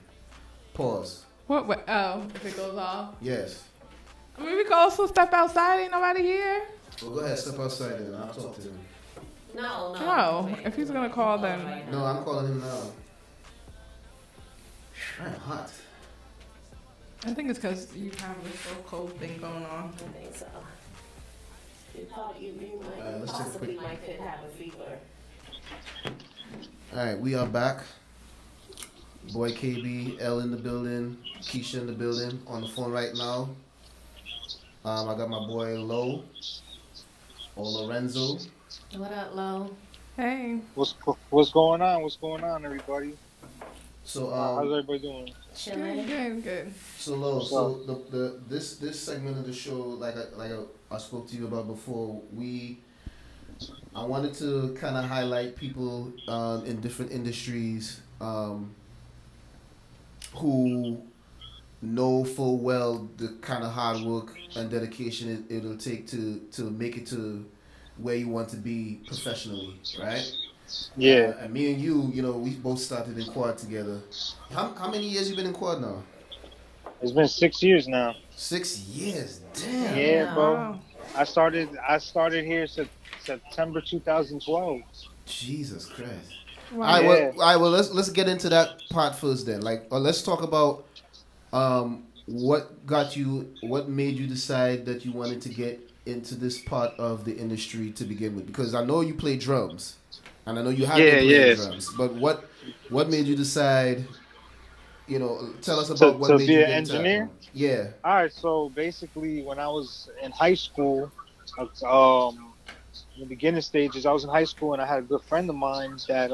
Pause. What? Oh, if it goes off? Yes. I mean, we can also step outside. Ain't nobody here. Well, go ahead, step outside then. I'll talk to him. No. If he's gonna call, then. No, I'm calling him now. I'm hot. I think it's because you have this little cold thing going on. I think so. You might have a fever. Alright, we are back. Boy KB, Elle in the building, Kisha in the building, on the phone right now. I got my boy Lo, or Lorenzo. What up, Lo? Hey. What's going on? What's going on, everybody? So how's everybody doing? Chilling. Good. So Lo, this segment of the show, like I spoke to you about before, I wanted to kind of highlight people in different industries who know full well the kind of hard work and dedication it'll take to make it to where you want to be professionally, right? Yeah. And me and you, we both started in quad together. How many years you been in quad now? It's been 6 years now. 6 years, damn. Yeah, bro. Wow. I started here September 2012. Jesus Christ. Wow. All right, well, let's get into that part first then. Let's talk about what made you decide that you wanted to get into this part of the industry to begin with? Because I know you play drums, and I know you have been playing drums. But what made you decide? Tell us about what made you get into engineer. Yeah. All right. So basically, when I was in high school, in the beginning stages, I was in high school, and I had a good friend of mine that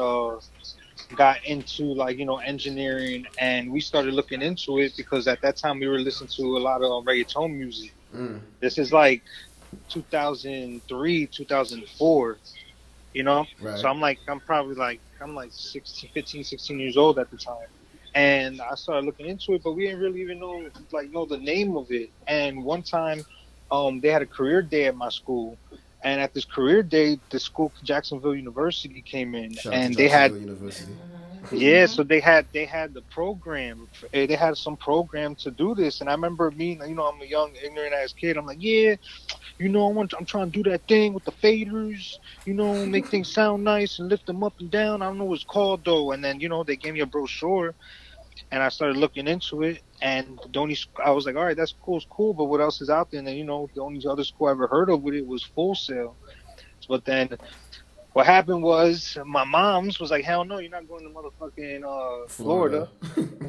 got into engineering, and we started looking into it because at that time we were listening to a lot of reggaeton music. This is like 2003, 2004, Right. So I'm probably 15, 16 years old at the time. And I started looking into it, but we didn't really even know the name of it. And one time, they had a career day at my school. And at this career day, the school, Jacksonville University, came in, and they had, so they had the program. They had some program to do this, and I remember me, I'm a young, ignorant ass kid. I'm like, I'm trying to do that thing with the faders, make things sound nice and lift them up and down. I don't know what it's called though. And then they gave me a brochure, and I started looking into it. And I was like, all right, that's cool, it's cool, but what else is out there? And then, the only other school I ever heard of with it was Full Sail. But then what happened was my mom's was like, hell no, you're not going to motherfucking Florida.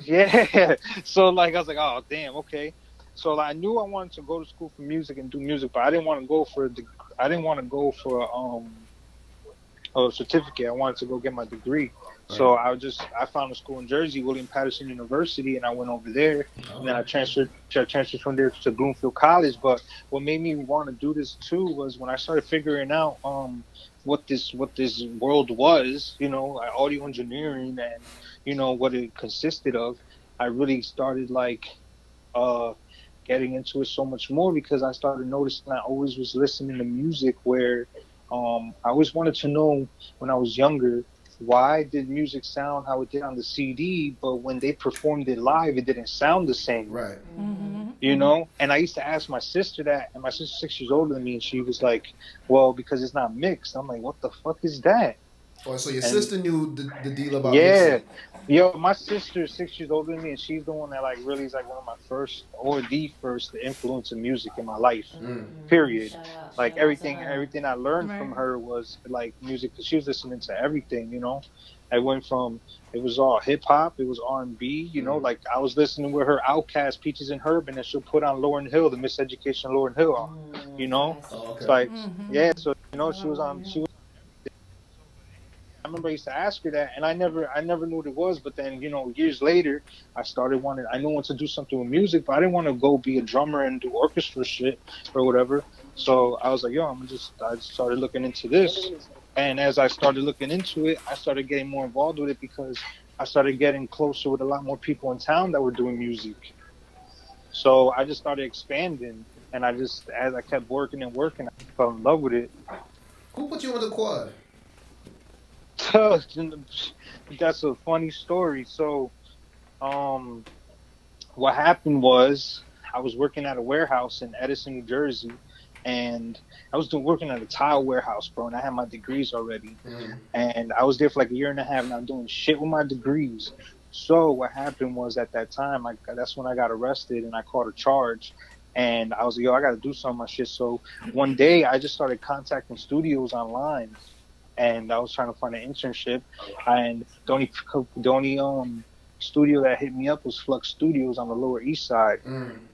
Yeah. So I was like, oh damn, okay. So I knew I wanted to go to school for music and do music, but I didn't want to go for a certificate. I wanted to go get my degree. So I found a school in Jersey, William Patterson University, and I went over there. And then I transferred from there to Bloomfield College. But what made me want to do this too was when I started figuring out what this world was, audio engineering and what it consisted of. I really started getting into it so much more because I started noticing I always was listening to music where I always wanted to know when I was younger, why did music sound how it did on the CD, but when they performed it live, it didn't sound the same. Right. Mm-hmm. And I used to ask my sister that, and my sister's 6 years older than me, and she was like, well, because it's not mixed. I'm like, what the fuck is that? Oh, so your sister knew the deal about mixing. Yo, my sister is 6 years older than me, and she's the one that like really is like one of my first or the first influence in music in my life. Period. Like everything I learned from her was like music, because she was listening to everything. You know, I went from it was all hip hop, it was R&B. You know, like I was listening with her Outkast, Peaches and Herb, and then she'll put on Lauryn Hill, the Miseducation of Lauryn Hill. You know, it's like so you know she was. I remember I used to ask her that, and I never knew what it was. But then, you know, years later, I knew I wanted to do something with music, but I didn't want to go be a drummer and do orchestra shit or whatever. So I was like, yo, I started looking into this. And as I started looking into it, I started getting more involved with it because I started getting closer with a lot more people in town that were doing music. So I just started expanding, and as I kept working and working, I fell in love with it. Who put you on the quad? That's a funny story. So, what happened was I was working at a warehouse in Edison, New Jersey, and I was working at a tile warehouse, bro, and I had my degrees already. And I was there for like a year and a half, not doing shit with my degrees. So what happened was at that time, that's when I got arrested and I caught a charge. And I was like, yo, I got to do some of my shit. So one day I just started contacting studios online. And I was trying to find an internship, and the only studio that hit me up was Flux Studios on the Lower East Side.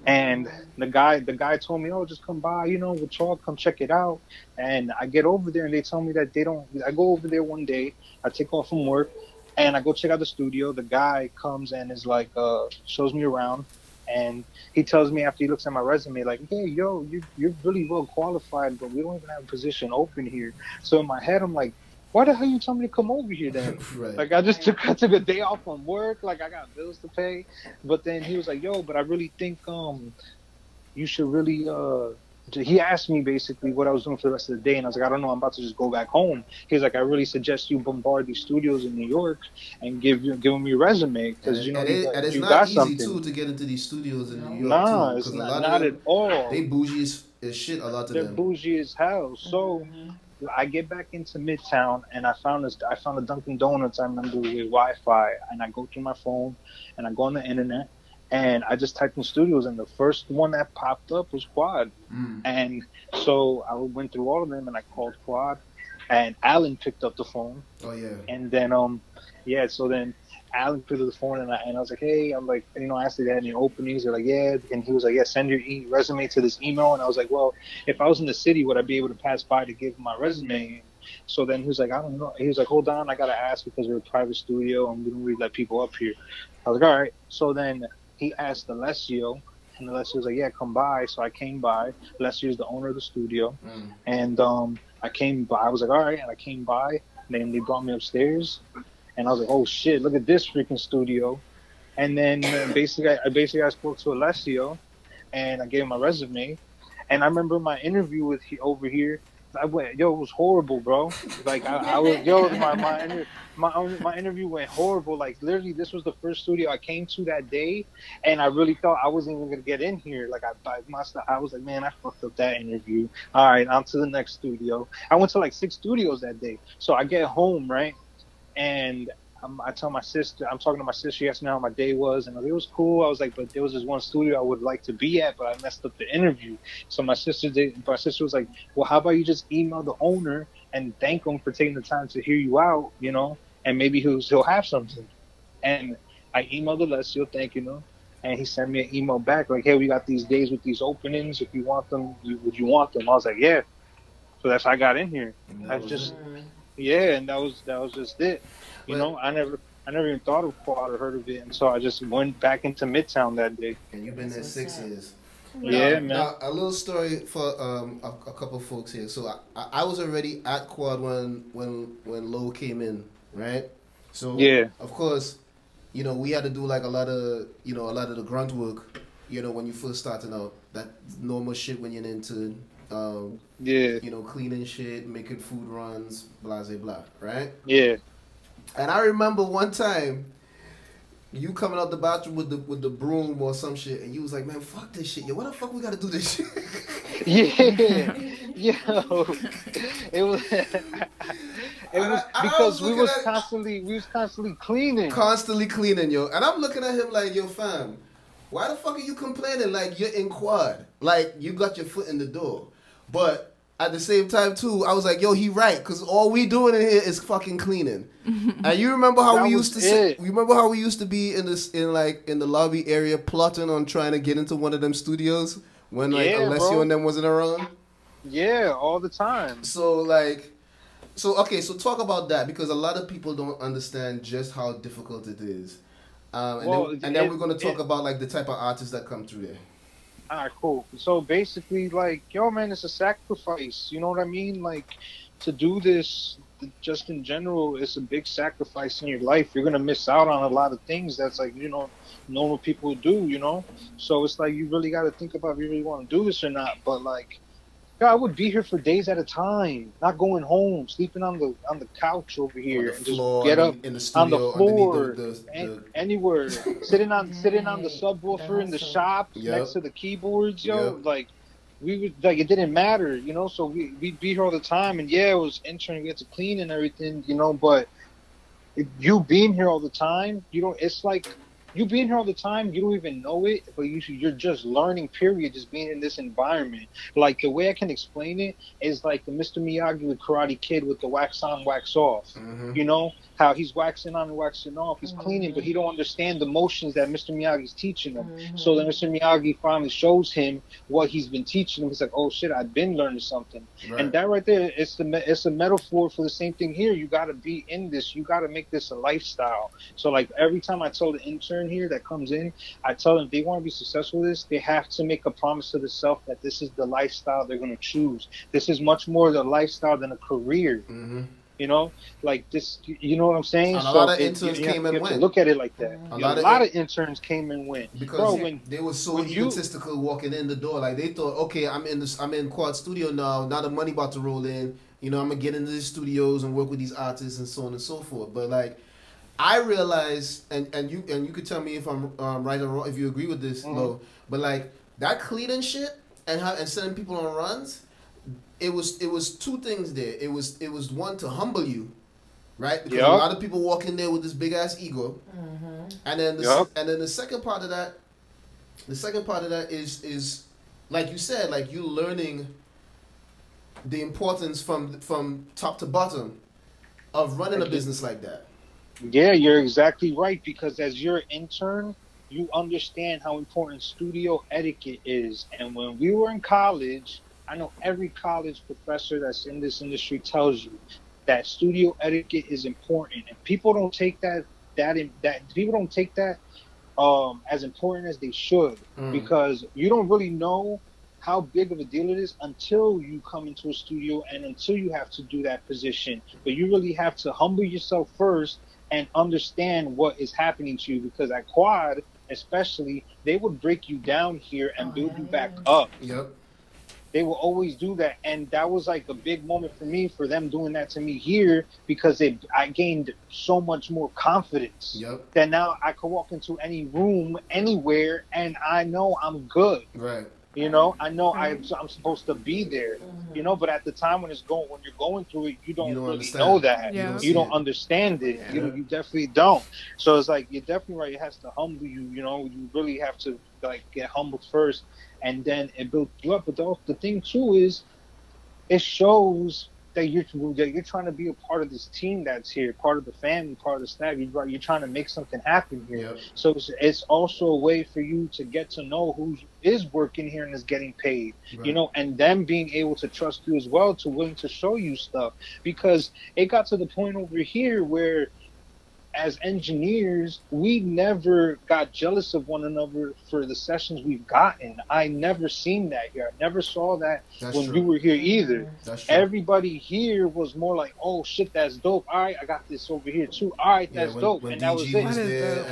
And the guy told me, oh, just come by, you know, we'll talk, come check it out. And I get over there, and they tell me that they don't. I go over there one day, I take off from work, and I go check out the studio. The guy comes and is like, shows me around. And he tells me after he looks at my resume, like, hey, yo, you're really well qualified, but we don't even have a position open here. So in my head, I'm like, why the hell you tell me to come over here then? Right. Like, I took a day off from work. Like, I got bills to pay. But then he was like, yo, but I really think you should really he asked me basically what I was doing for the rest of the day, and I was like, I don't know, I'm about to just go back home. He's like, I really suggest you bombard these studios in New York and give them your resume, because you know, and it's not easy too to get into these studios in New York. Nah, it's not at all. They bougie as shit. A lot of them. They're bougie as hell. So I get back into Midtown, and I found a Dunkin' Donuts, I remember, with Wi-Fi, and I go through my phone and I go on the internet. And I just typed in studios, and the first one that popped up was Quad. And so I went through all of them, and I called Quad, and Alan picked up the phone. Oh, yeah. And then, so then Alan picked up the phone, and I was like, hey, I'm like, you know, I asked if they had any openings. They're like, yeah. And he was like, yeah, send your resume to this email. And I was like, well, if I was in the city, would I be able to pass by to give my resume? So then he was like, I don't know. He was like, hold on, I got to ask because we're a private studio, and we don't really let people up here. I was like, all right. So then he asked Alessio, and Alessio was like, yeah, come by. So I came by. Alessio is the owner of the studio. And I came by. I was like, all right. And I came by. And then they brought me upstairs. And I was like, oh, shit, look at this freaking studio. And then basically I spoke to Alessio, and I gave him my resume. And I remember my interview over here. I went, yo, it was horrible, bro. Like, I was, yo, my interview went horrible. Like, literally, this was the first studio I came to that day, and I really thought I wasn't even gonna get in here. Like, I was like, man, I fucked up that interview. All right, on to the next studio. I went to like 6 studios that day. So I get home, right, and I tell my sister, I'm talking to my sister, she asked me how my day was, and it was cool. I was like, but there was this one studio I would like to be at, but I messed up the interview. So my sister was like, well, how about you just email the owner and thank him for taking the time to hear you out, you know, and maybe he'll have something. And I emailed Alessio thanking him, and he sent me an email back like, hey, we got these days with these openings. If you want them, would you want them? I was like, yeah. So that's how I got in here. And that was just it. You know, I never even thought of Quad or heard of it, and so I just went back into Midtown that day. And you've been there 6 years. Yeah, man. Now, a little story for a couple folks here. So I was already at Quad when Lo came in, right? So yeah, of course, you know, we had to do like a lot of the grunt work, you know, when you first starting out. That normal shit when you're into you know, cleaning shit, making food runs, blah blah blah, right? Yeah. And I remember one time you coming out the bathroom with the broom or some shit, and you was like, man, fuck this shit. Yo, why the fuck we gotta do this shit? Yeah. Yo, it was because we was constantly cleaning. Constantly cleaning, yo. And I'm looking at him like, yo, fam, why the fuck are you complaining? Like, you're in quad. Like, you got your foot in the door. But at the same time, too, I was like, yo, he right. Because all we doing in here is fucking cleaning. And you remember how we used to sit? Remember how we used to be in the lobby area plotting on trying to get into one of them studios when like Alessio and them wasn't around? Yeah, all the time. So talk about that, because a lot of people don't understand just how difficult it is. Then we're going to talk about like the type of artists that come through there. All right, cool. So basically, like, yo, man, it's a sacrifice. You know what I mean? Like, to do this, just in general, it's a big sacrifice in your life. You're gonna miss out on a lot of things that's like, you know, normal people do. You know, so it's like you really got to think about if you really want to do this or not. But like, yeah, I would be here for days at a time, not going home, sleeping on the couch over here, and just get up in the studio, on the floor, anywhere, sitting on the subwoofer in the shop next to the keyboards, yo. Like, we would, like, it didn't matter, you know. So we'd be here all the time, and yeah, it was interning, we had to clean and everything, you know. But you being here all the time, you don't. It's like, you being here all the time, you don't even know it, but you're just learning, period, just being in this environment. Like, the way I can explain it is like the Mr. Miyagi with Karate Kid with the wax on, wax off. Mm-hmm. You know, how he's waxing on and waxing off. He's cleaning, but he don't understand the motions that Mr. Miyagi's teaching him. Mm-hmm. So then Mr. Miyagi finally shows him what he's been teaching him. He's like, oh, shit, I've been learning something. Right. And that right there, it's a metaphor for the same thing here. You got to be in this. You got to make this a lifestyle. So, like, every time I tell the intern here that comes in, I tell them if they want to be successful with this, they have to make a promise to themselves that this is the lifestyle they're going to choose. This is much more the lifestyle than a career. Mm-hmm. You know, like this, you know what I'm saying? And a lot of interns came and went. Look at it like that. A lot of interns came and went. Because they were so egotistical walking in the door. Like, they thought, okay, I'm in Quad Studio now. Now the money about to roll in. You know, I'm going to get into these studios and work with these artists and so on and so forth. But, like, I realized, and you could tell me if I'm right or wrong, if you agree with this, Lo, but, like, that cleaning shit and sending people on runs, it was two things there. It was one, to humble you, right? Because a lot of people walk in there with this big ass ego, and then the second part of that is like you said, like, you learning the importance from top to bottom of running a business like that. Yeah, you're exactly right, because as you're an intern, you understand how important studio etiquette is. And when we were in college, I know every college professor that's in this industry tells you that studio etiquette is important, and people don't take that as important as they should, because you don't really know how big of a deal it is until you come into a studio and until you have to do that position. But you really have to humble yourself first and understand what is happening to you, because at Quad, especially, they would break you down here and build you back up. Yep. They will always do that, and that was like a big moment for me, for them doing that to me here, because I gained so much more confidence. Yep. That now I could walk into any room, anywhere, and I know I'm good. Right. You know, I know I'm supposed to be there. You know, but at the time when you're going through it, you don't really know that. Yeah. You don't understand it. Yeah. You definitely don't. So it's like, you're definitely right. It has to humble you. You know, you really have to, like, get humbled first, and then it builds you up. But the thing too is, it shows that you're trying to be a part of this team that's here, part of the family, part of the staff. You're trying to make something happen here. Yep. So it's also a way for you to get to know who is working here and is getting paid, right. You know, and them being able to trust you as well, to willing to show you stuff. Because it got to the point over here where, as engineers, we never got jealous of one another for the sessions we've gotten. I never seen that here. I never saw that when we were here either. Everybody here was more like, oh shit, that's dope. All right, I got this over here too. All right, that's dope. When and that was it. Was there,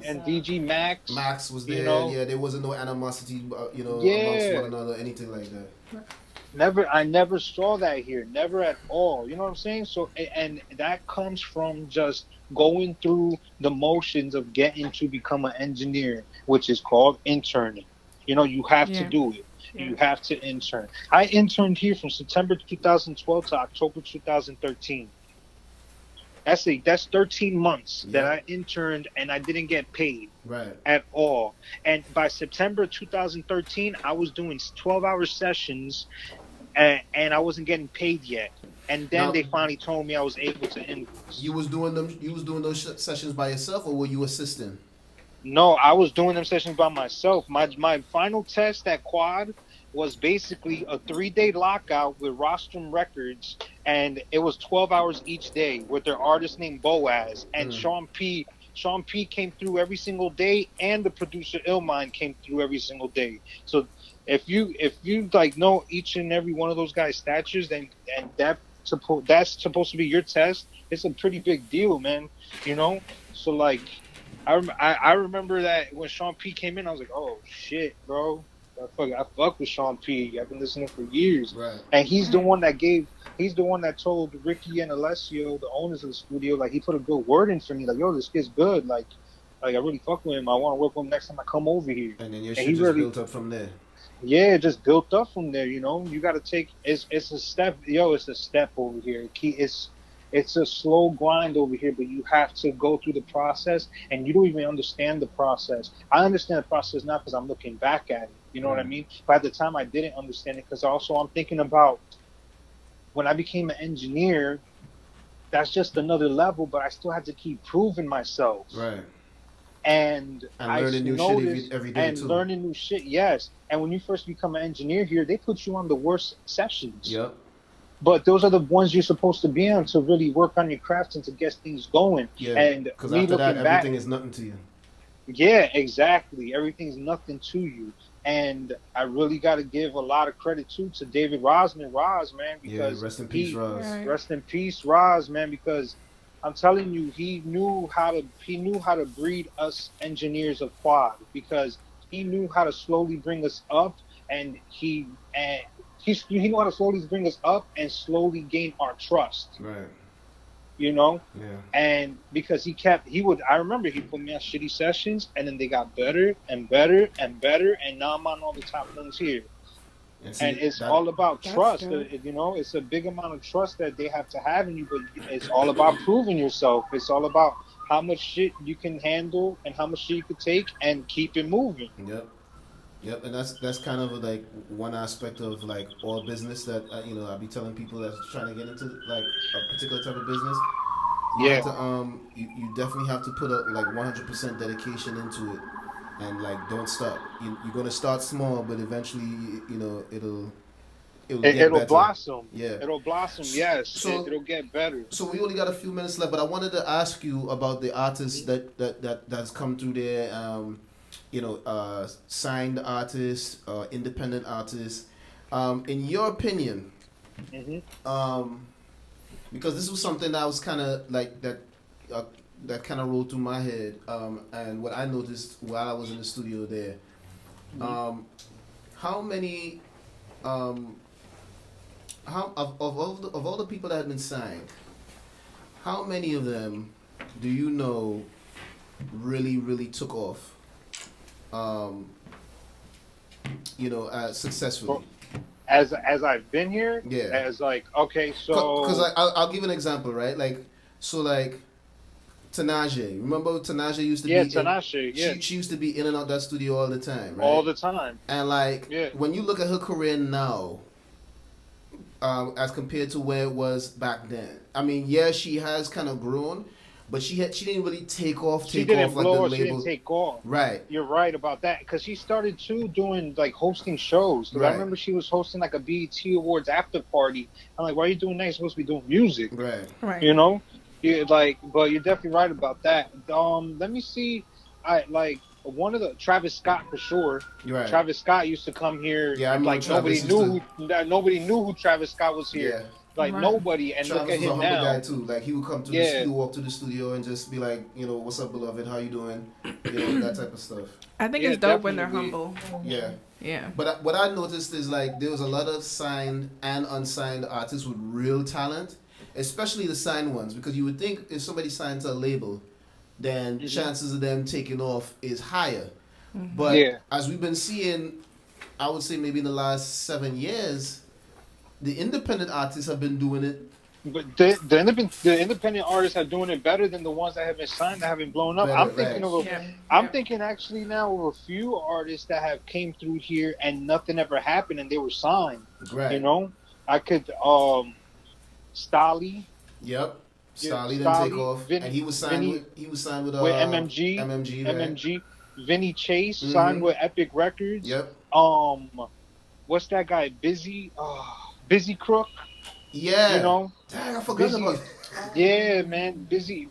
and DG Max was there. You know? Yeah, there wasn't no animosity, amongst one another, anything like that. I never saw that here. Never at all. You know what I'm saying? So, and that comes from just going through the motions of getting to become an engineer, which is called interning. You know, you have to do it. You have to intern. I interned here from September 2012 to October 2013. That's 13 months that I interned and I didn't get paid at all. And by September 2013, I was doing 12-hour sessions and I wasn't getting paid yet. And then they finally told me I was able to invoice. You was doing those sessions by yourself, or were you assisting? No, I was doing them sessions by myself. My final test at Quad was basically a 3-day lockout with Rostrum Records, and it was 12 hours each day with their artist named Boaz. And Sean P came through every single day, and the producer Illmind came through every single day. So if you like know each and every one of those guys' statures, then that's supposed to be your test. It's a pretty big deal, man. You know, so like. I remember that when Sean P came in, I was like, oh shit, bro. I fuck with Sean P. I've been listening for years. Right. And he's the one that told Ricky and Alessio, the owners of the studio, like he put a good word in for me, like, yo, this kid's good. Like I really fuck with him. I want to work with him next time I come over here. And then your shit just built up from there. Yeah, it just built up from there, you know. You gotta take it's a step, it's a step over here. It's a slow grind over here, but you have to go through the process, and you don't even understand the process. I understand the process now because I'm looking back at it. You know what I mean? But at the time, I didn't understand it because also I'm thinking about when I became an engineer, that's just another level, but I still had to keep proving myself. Right. And learning new shit every day, too. Learning new shit, yes. And when you first become an engineer here, they put you on the worst sessions. Yep. But those are the ones you're supposed to be on to really work on your craft and to get things going. Yeah, and because after that, everything is nothing to you. Yeah, exactly. Everything's nothing to you. And I really got to give a lot of credit, too, to David Roz, man, because rest in peace, Roz. Rest in peace, Roz, man, because I'm telling you, he knew how to breed us engineers of Quad, because he knew how to slowly bring us up, and he knew how to slowly bring us up and slowly gain our trust. Right. You know? Yeah. And because I remember he put me on shitty sessions, and then they got better and better and better, and now I'm on all the top ones here. And it's all about trust. You know, it's a big amount of trust that they have to have in you, but it's all about proving yourself. It's all about how much shit you can handle and how much shit you can take and keep it moving. Yep, and that's kind of like one aspect of like all business that I be telling people that's trying to get into like a particular type of business. You definitely have to put like 100% dedication into it, and like don't stop. You're gonna start small, but eventually it'll blossom. Yeah, it'll blossom. Yes, so it'll get better. So we only got a few minutes left, but I wanted to ask you about the artists that's come through there. Signed artists, independent artists. In your opinion, because this was something that was kind of like that kind of rolled through my head, and what I noticed while I was in the studio there, how many, of all the people that have been signed, how many of them do you know really took off? Successfully. As I've been here, as like, okay, so because I'll give an example, right? Like, so like Tanaje, remember Tanaje used to be Tanaje, she used to be in and out that studio all the time, right? All the time. And like when you look at her career now, as compared to where it was back then, I mean, she has kind of grown. But she didn't really take off like the label. She didn't take off. Right. You're right about that. Because she started, too, doing, like, hosting shows. Right. I remember she was hosting, like, a BET Awards after party. I'm like, why are you doing that? You're supposed to be doing music. Right. You know? But you're definitely right about that. Let me see. One of the Travis Scott for sure. Right. Travis Scott used to come here. Yeah, I'm like nobody knew who Travis Scott was here. Yeah. Like nobody, and Travis look at him was a humble now. guy too. Like he would come to the studio, walk to the studio, and just be like, what's up, beloved? How you doing? That type of stuff. I think it's dope when they're humble. Yeah. Yeah. But what I noticed is like there was a lot of signed and unsigned artists with real talent, especially the signed ones, because you would think if somebody signs a label, then chances of them taking off is higher. But as we've been seeing I would say maybe in the last 7 years, the independent artists have been doing it. But the independent artists are doing it better than the ones that have been signed that have been blown up. Better, I'm thinking actually now of a few artists that have came through here and nothing ever happened and they were signed. Right. You know, I could Stolly. Yep. Stolly didn't take off, and he was signed with MMG. MMG. Vinny Chase signed with Epic Records. Yep. What's that guy? Busy Crook. Yeah. You know. Dang, I forgot about. Yeah, man. Busy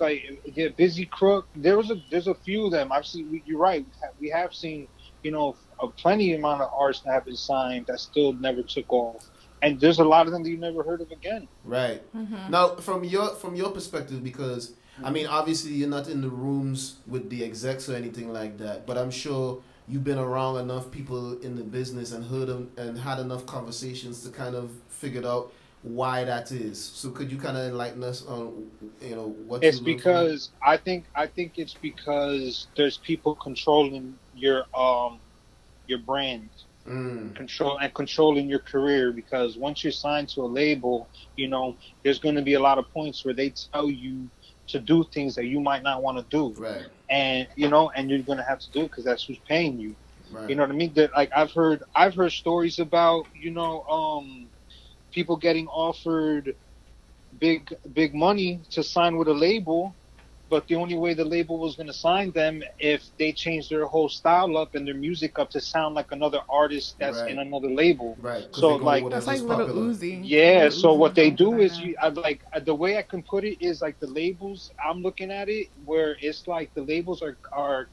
Crook. There's a few of them. I've seen. You're right. We have seen. You know, a plenty amount of artists that have been signed that still never took off. And there's a lot of them that you never heard of again. Right. Mm-hmm. Now, from your perspective, because I mean, obviously you're not in the rooms with the execs or anything like that, but I'm sure you've been around enough people in the business and heard them and had enough conversations to kind of figure out why that is. So could you kind of enlighten us on, you know, what? It's because I think it's because there's people controlling your brand. Controlling your career, because once you're signed to a label, you know, there's going to be a lot of points where they tell you to do things that you might not want to do, right? And you know, and you're going to have to do it because that's who's paying you. Right. You know what I mean? That, like, I've heard stories about, you know, people getting offered big money to sign with a label, but the only way the label was going to sign them if they changed their whole style up and their music up to sound like another artist that's in another label. Right. So like that's like Little Uzi. Yeah. Little So Uzi what they do is the way I can put it is like the labels. I'm looking at it where it's like the labels are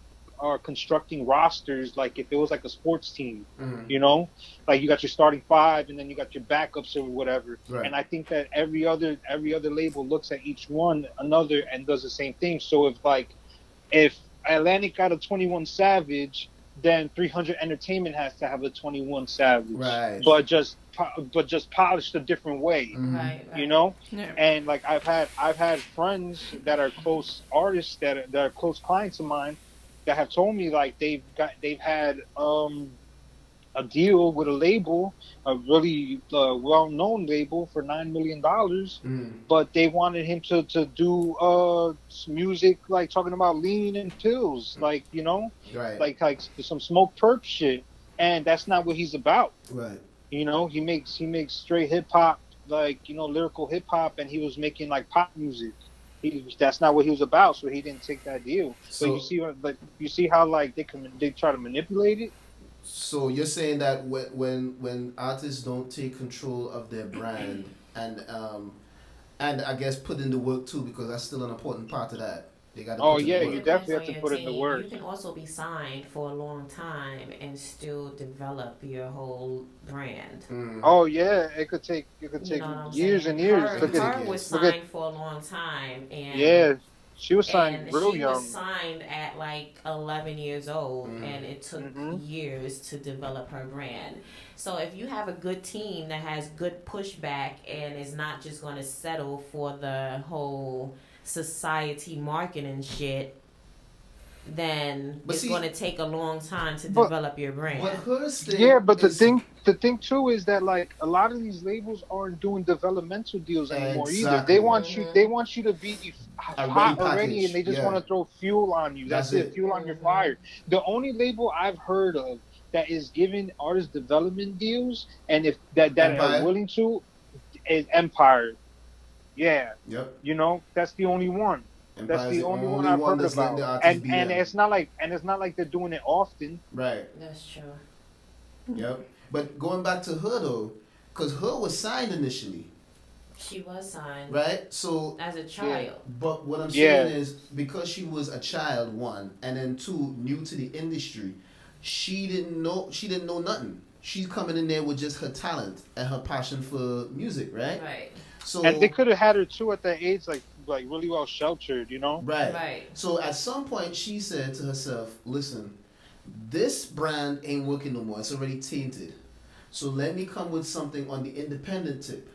constructing rosters like if it was like a sports team. You know, like you got your starting five and then you got your backups or whatever. Right. And I think that every other label looks at each one another and does the same thing. So if Atlantic got a 21 Savage, then 300 Entertainment has to have a 21 Savage. Right. But just polished a different way. Right. You know. Yeah. And like I've had friends that are close artists that are close clients of mine that have told me like they've had a deal with a label, a really well-known label for $9 million, but they wanted him to do some music like talking about lean and pills, like, you know, right, like some smoke perp shit, and that's not what he's about. Right. You know, he makes straight hip hop, like, you know, lyrical hip hop, and he was making like pop music. That's not what he was about, so he didn't take that deal. So you see how like they try to manipulate it. So you're saying that when artists don't take control of their brand and I guess put in the work too, because that's still an important part of that. They got to. Oh yeah, you definitely have to put in the work. You can also be signed for a long time and still develop your whole brand. Oh yeah, it could take years and years. Her was signed for a long time, and yeah, she was signed real young. She was signed at like 11 years old, and it took years to develop her brand. So if you have a good team that has good pushback and is not just going to settle for the whole society marketing shit, then it's going to take a long time to develop your brand. But the thing too is that like a lot of these labels aren't doing developmental deals anymore either. They want you to be hot already, and they just want to throw fuel on you. That's it, fuel on your fire. The only label I've heard of that is giving artist development deals, and if that are willing to, is Empire. Yeah. Yep. You know, that's the only one. That's the only one I've heard about. And it's not like they're doing it often. Right. That's true. Yep. But going back to her though, because her was signed initially. She was signed. Right? So as a child. Yeah. But what I'm saying is because she was a child, one, and then two, new to the industry, she didn't know nothing. She's coming in there with just her talent and her passion for music, right? Right. So, and they could have had her too at that age, like really well sheltered, you know? Right. So at some point she said to herself, listen, this brand ain't working no more. It's already tainted. So let me come with something on the independent tip.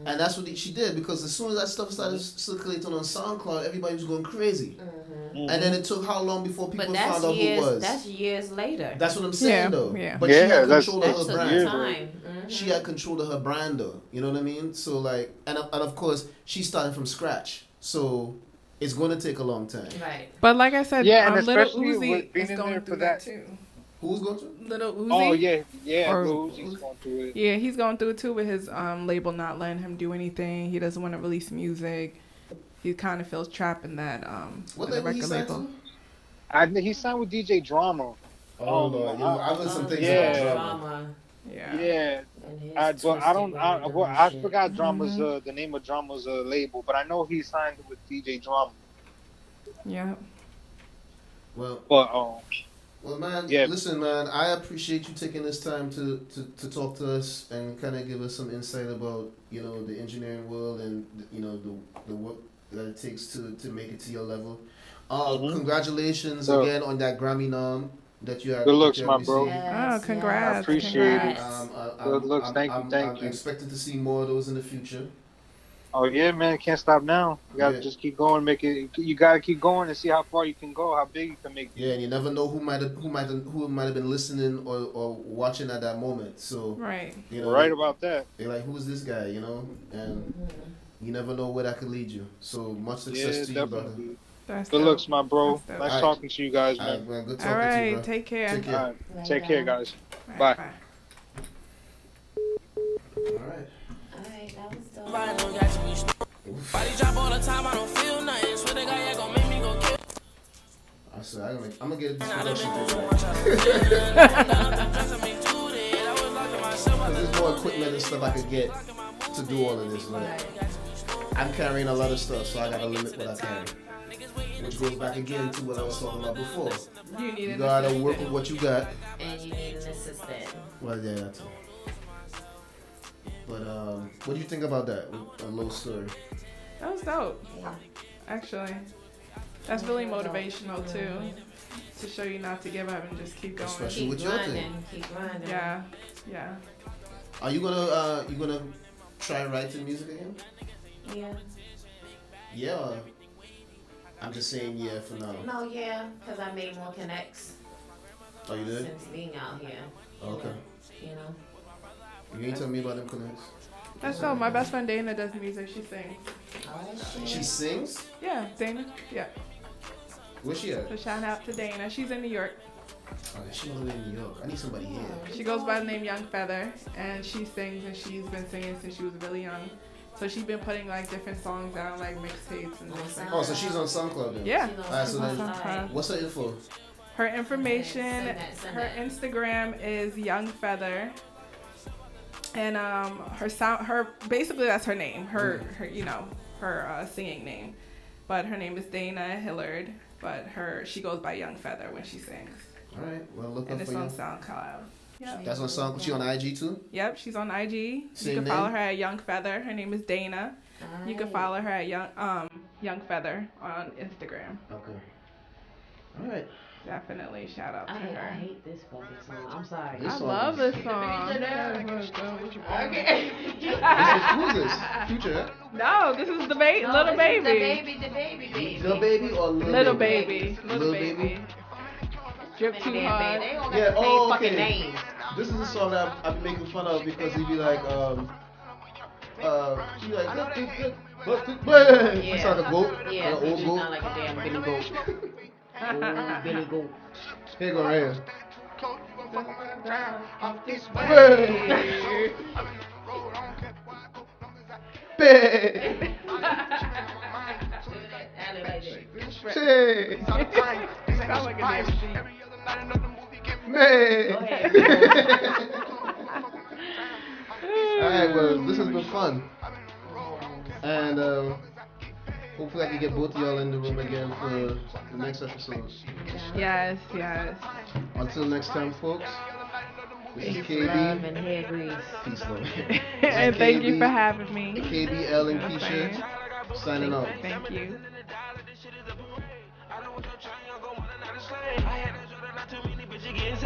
And that's what she did, because as soon as that stuff started circulating on SoundCloud, everybody was going crazy. And then it took how long before people found out who it was? That's years later. That's what I'm saying, though. Yeah. But she had control of her brand. Time. She had control of her brand, though. You know what I mean? So, like, and of course, she's starting from scratch. So, it's going to take a long time. Right. But like I said, and Little especially Uzi being is in going there through for that that too. Who's going to? Little Uzi. Oh yeah, Or Lil Uzi's going through it. Yeah, he's going through it too with his label not letting him do anything. He doesn't want to release music. He kind of feels trapped in that what in the label he record signed label. He signed with DJ Drama. Oh Lord, I heard some things yeah. about Drama. Yeah. I forgot Drama's the name of Drama's label, but I know he signed with DJ Drama. Yeah. Well, man, yeah. Listen, man, I appreciate you taking this time to talk to us and kind of give us some insight about, you know, the engineering world and, you know, the work that it takes to make it to your level. Congratulations again on that Grammy nom that you have. Good looks, my bro. Yes, congrats. I appreciate it. Good looks. Thank you. I'm expecting to see more of those in the future. Oh yeah, man, can't stop now. You gotta just keep going, make it. You gotta keep going and see how far you can go, how big you can make it. Yeah, and you never know who might have been listening or watching at that moment. So you know, right about that. They're like, who's this guy? You know, and you never know where that could lead you. So much success to you, brother. Good looks, my bro. Nice talking to you guys, man. Good talking to you, bro. Take care. Take care. All right. Take care, guys. Bye. All right. That was dope. Body drop all the time, I don't feel nothing. Swear to God, yeah, gon' make me go kill. I said, I'm gonna get this production thing because there's more equipment and stuff I could get to do all of this. Like, I'm carrying a lot of stuff, so I gotta limit what I carry. Which goes back again to what I was talking about before. You gotta work with what you got. And you need an assistant. Well, yeah, that's all. But what do you think about that? A little story. That was dope. Yeah. Actually, that's really motivational too, to show you not to give up and just keep going. Especially with your thing. Keep grinding. Yeah. Are you gonna try writing music again? Yeah. Yeah. Or I'm just saying yeah for now. No, yeah, because I made more connects. Oh, you did? Since being out here. Okay. You know. You ain't tell me about them connects. That's dope. My best friend Dyna does music. She sings. Oh, she sings? Yeah, Dyna. Yeah. Where's she at? So shout out to Dyna. She's in New York. Oh, she lives in New York. I need somebody here. She goes by the name Young Feather, and she sings, and she's been singing since she was really young. So she's been putting like different songs out, like mixtapes and things. Oh, so she's on SoundCloud then? Yeah. Alright, so then, what's her info? Her information, her Instagram is Young Feather. And basically that's her name, her singing name, but her name is Dana Hillard, but she goes by Young Feather when she sings. All right, well look up for you. And it's on SoundCloud. Yep. That's on SoundCloud. She on IG too? Yep, she's on IG. Same you can follow her at Young Feather. Her name is Dana. You can follow her at Young Feather on Instagram. Okay. All right. Definitely shout out to her. I hate this fucking song. I'm sorry. I love this song. Okay. Who's this? Future? No, this is the Little Baby. The baby. The baby or Little Baby? Little Baby. Drip too hard. Yeah. Oh, okay. This is a song that I've been making fun of because he'd be like, she like, it's like a goat, yeah, an old goat. Not like a damn Billy goat. Oh, Billy goat. Here you go, right here. Alright, well, this has been fun. And hopefully I can get both of y'all in the room again for the next episode. Yes. Until next time, folks. This is KB. And hair grease. Peace, love. And thank you for having me. KB, Elle, and Kisha. Signing out. Thank you. I had to show that not too many bitches getting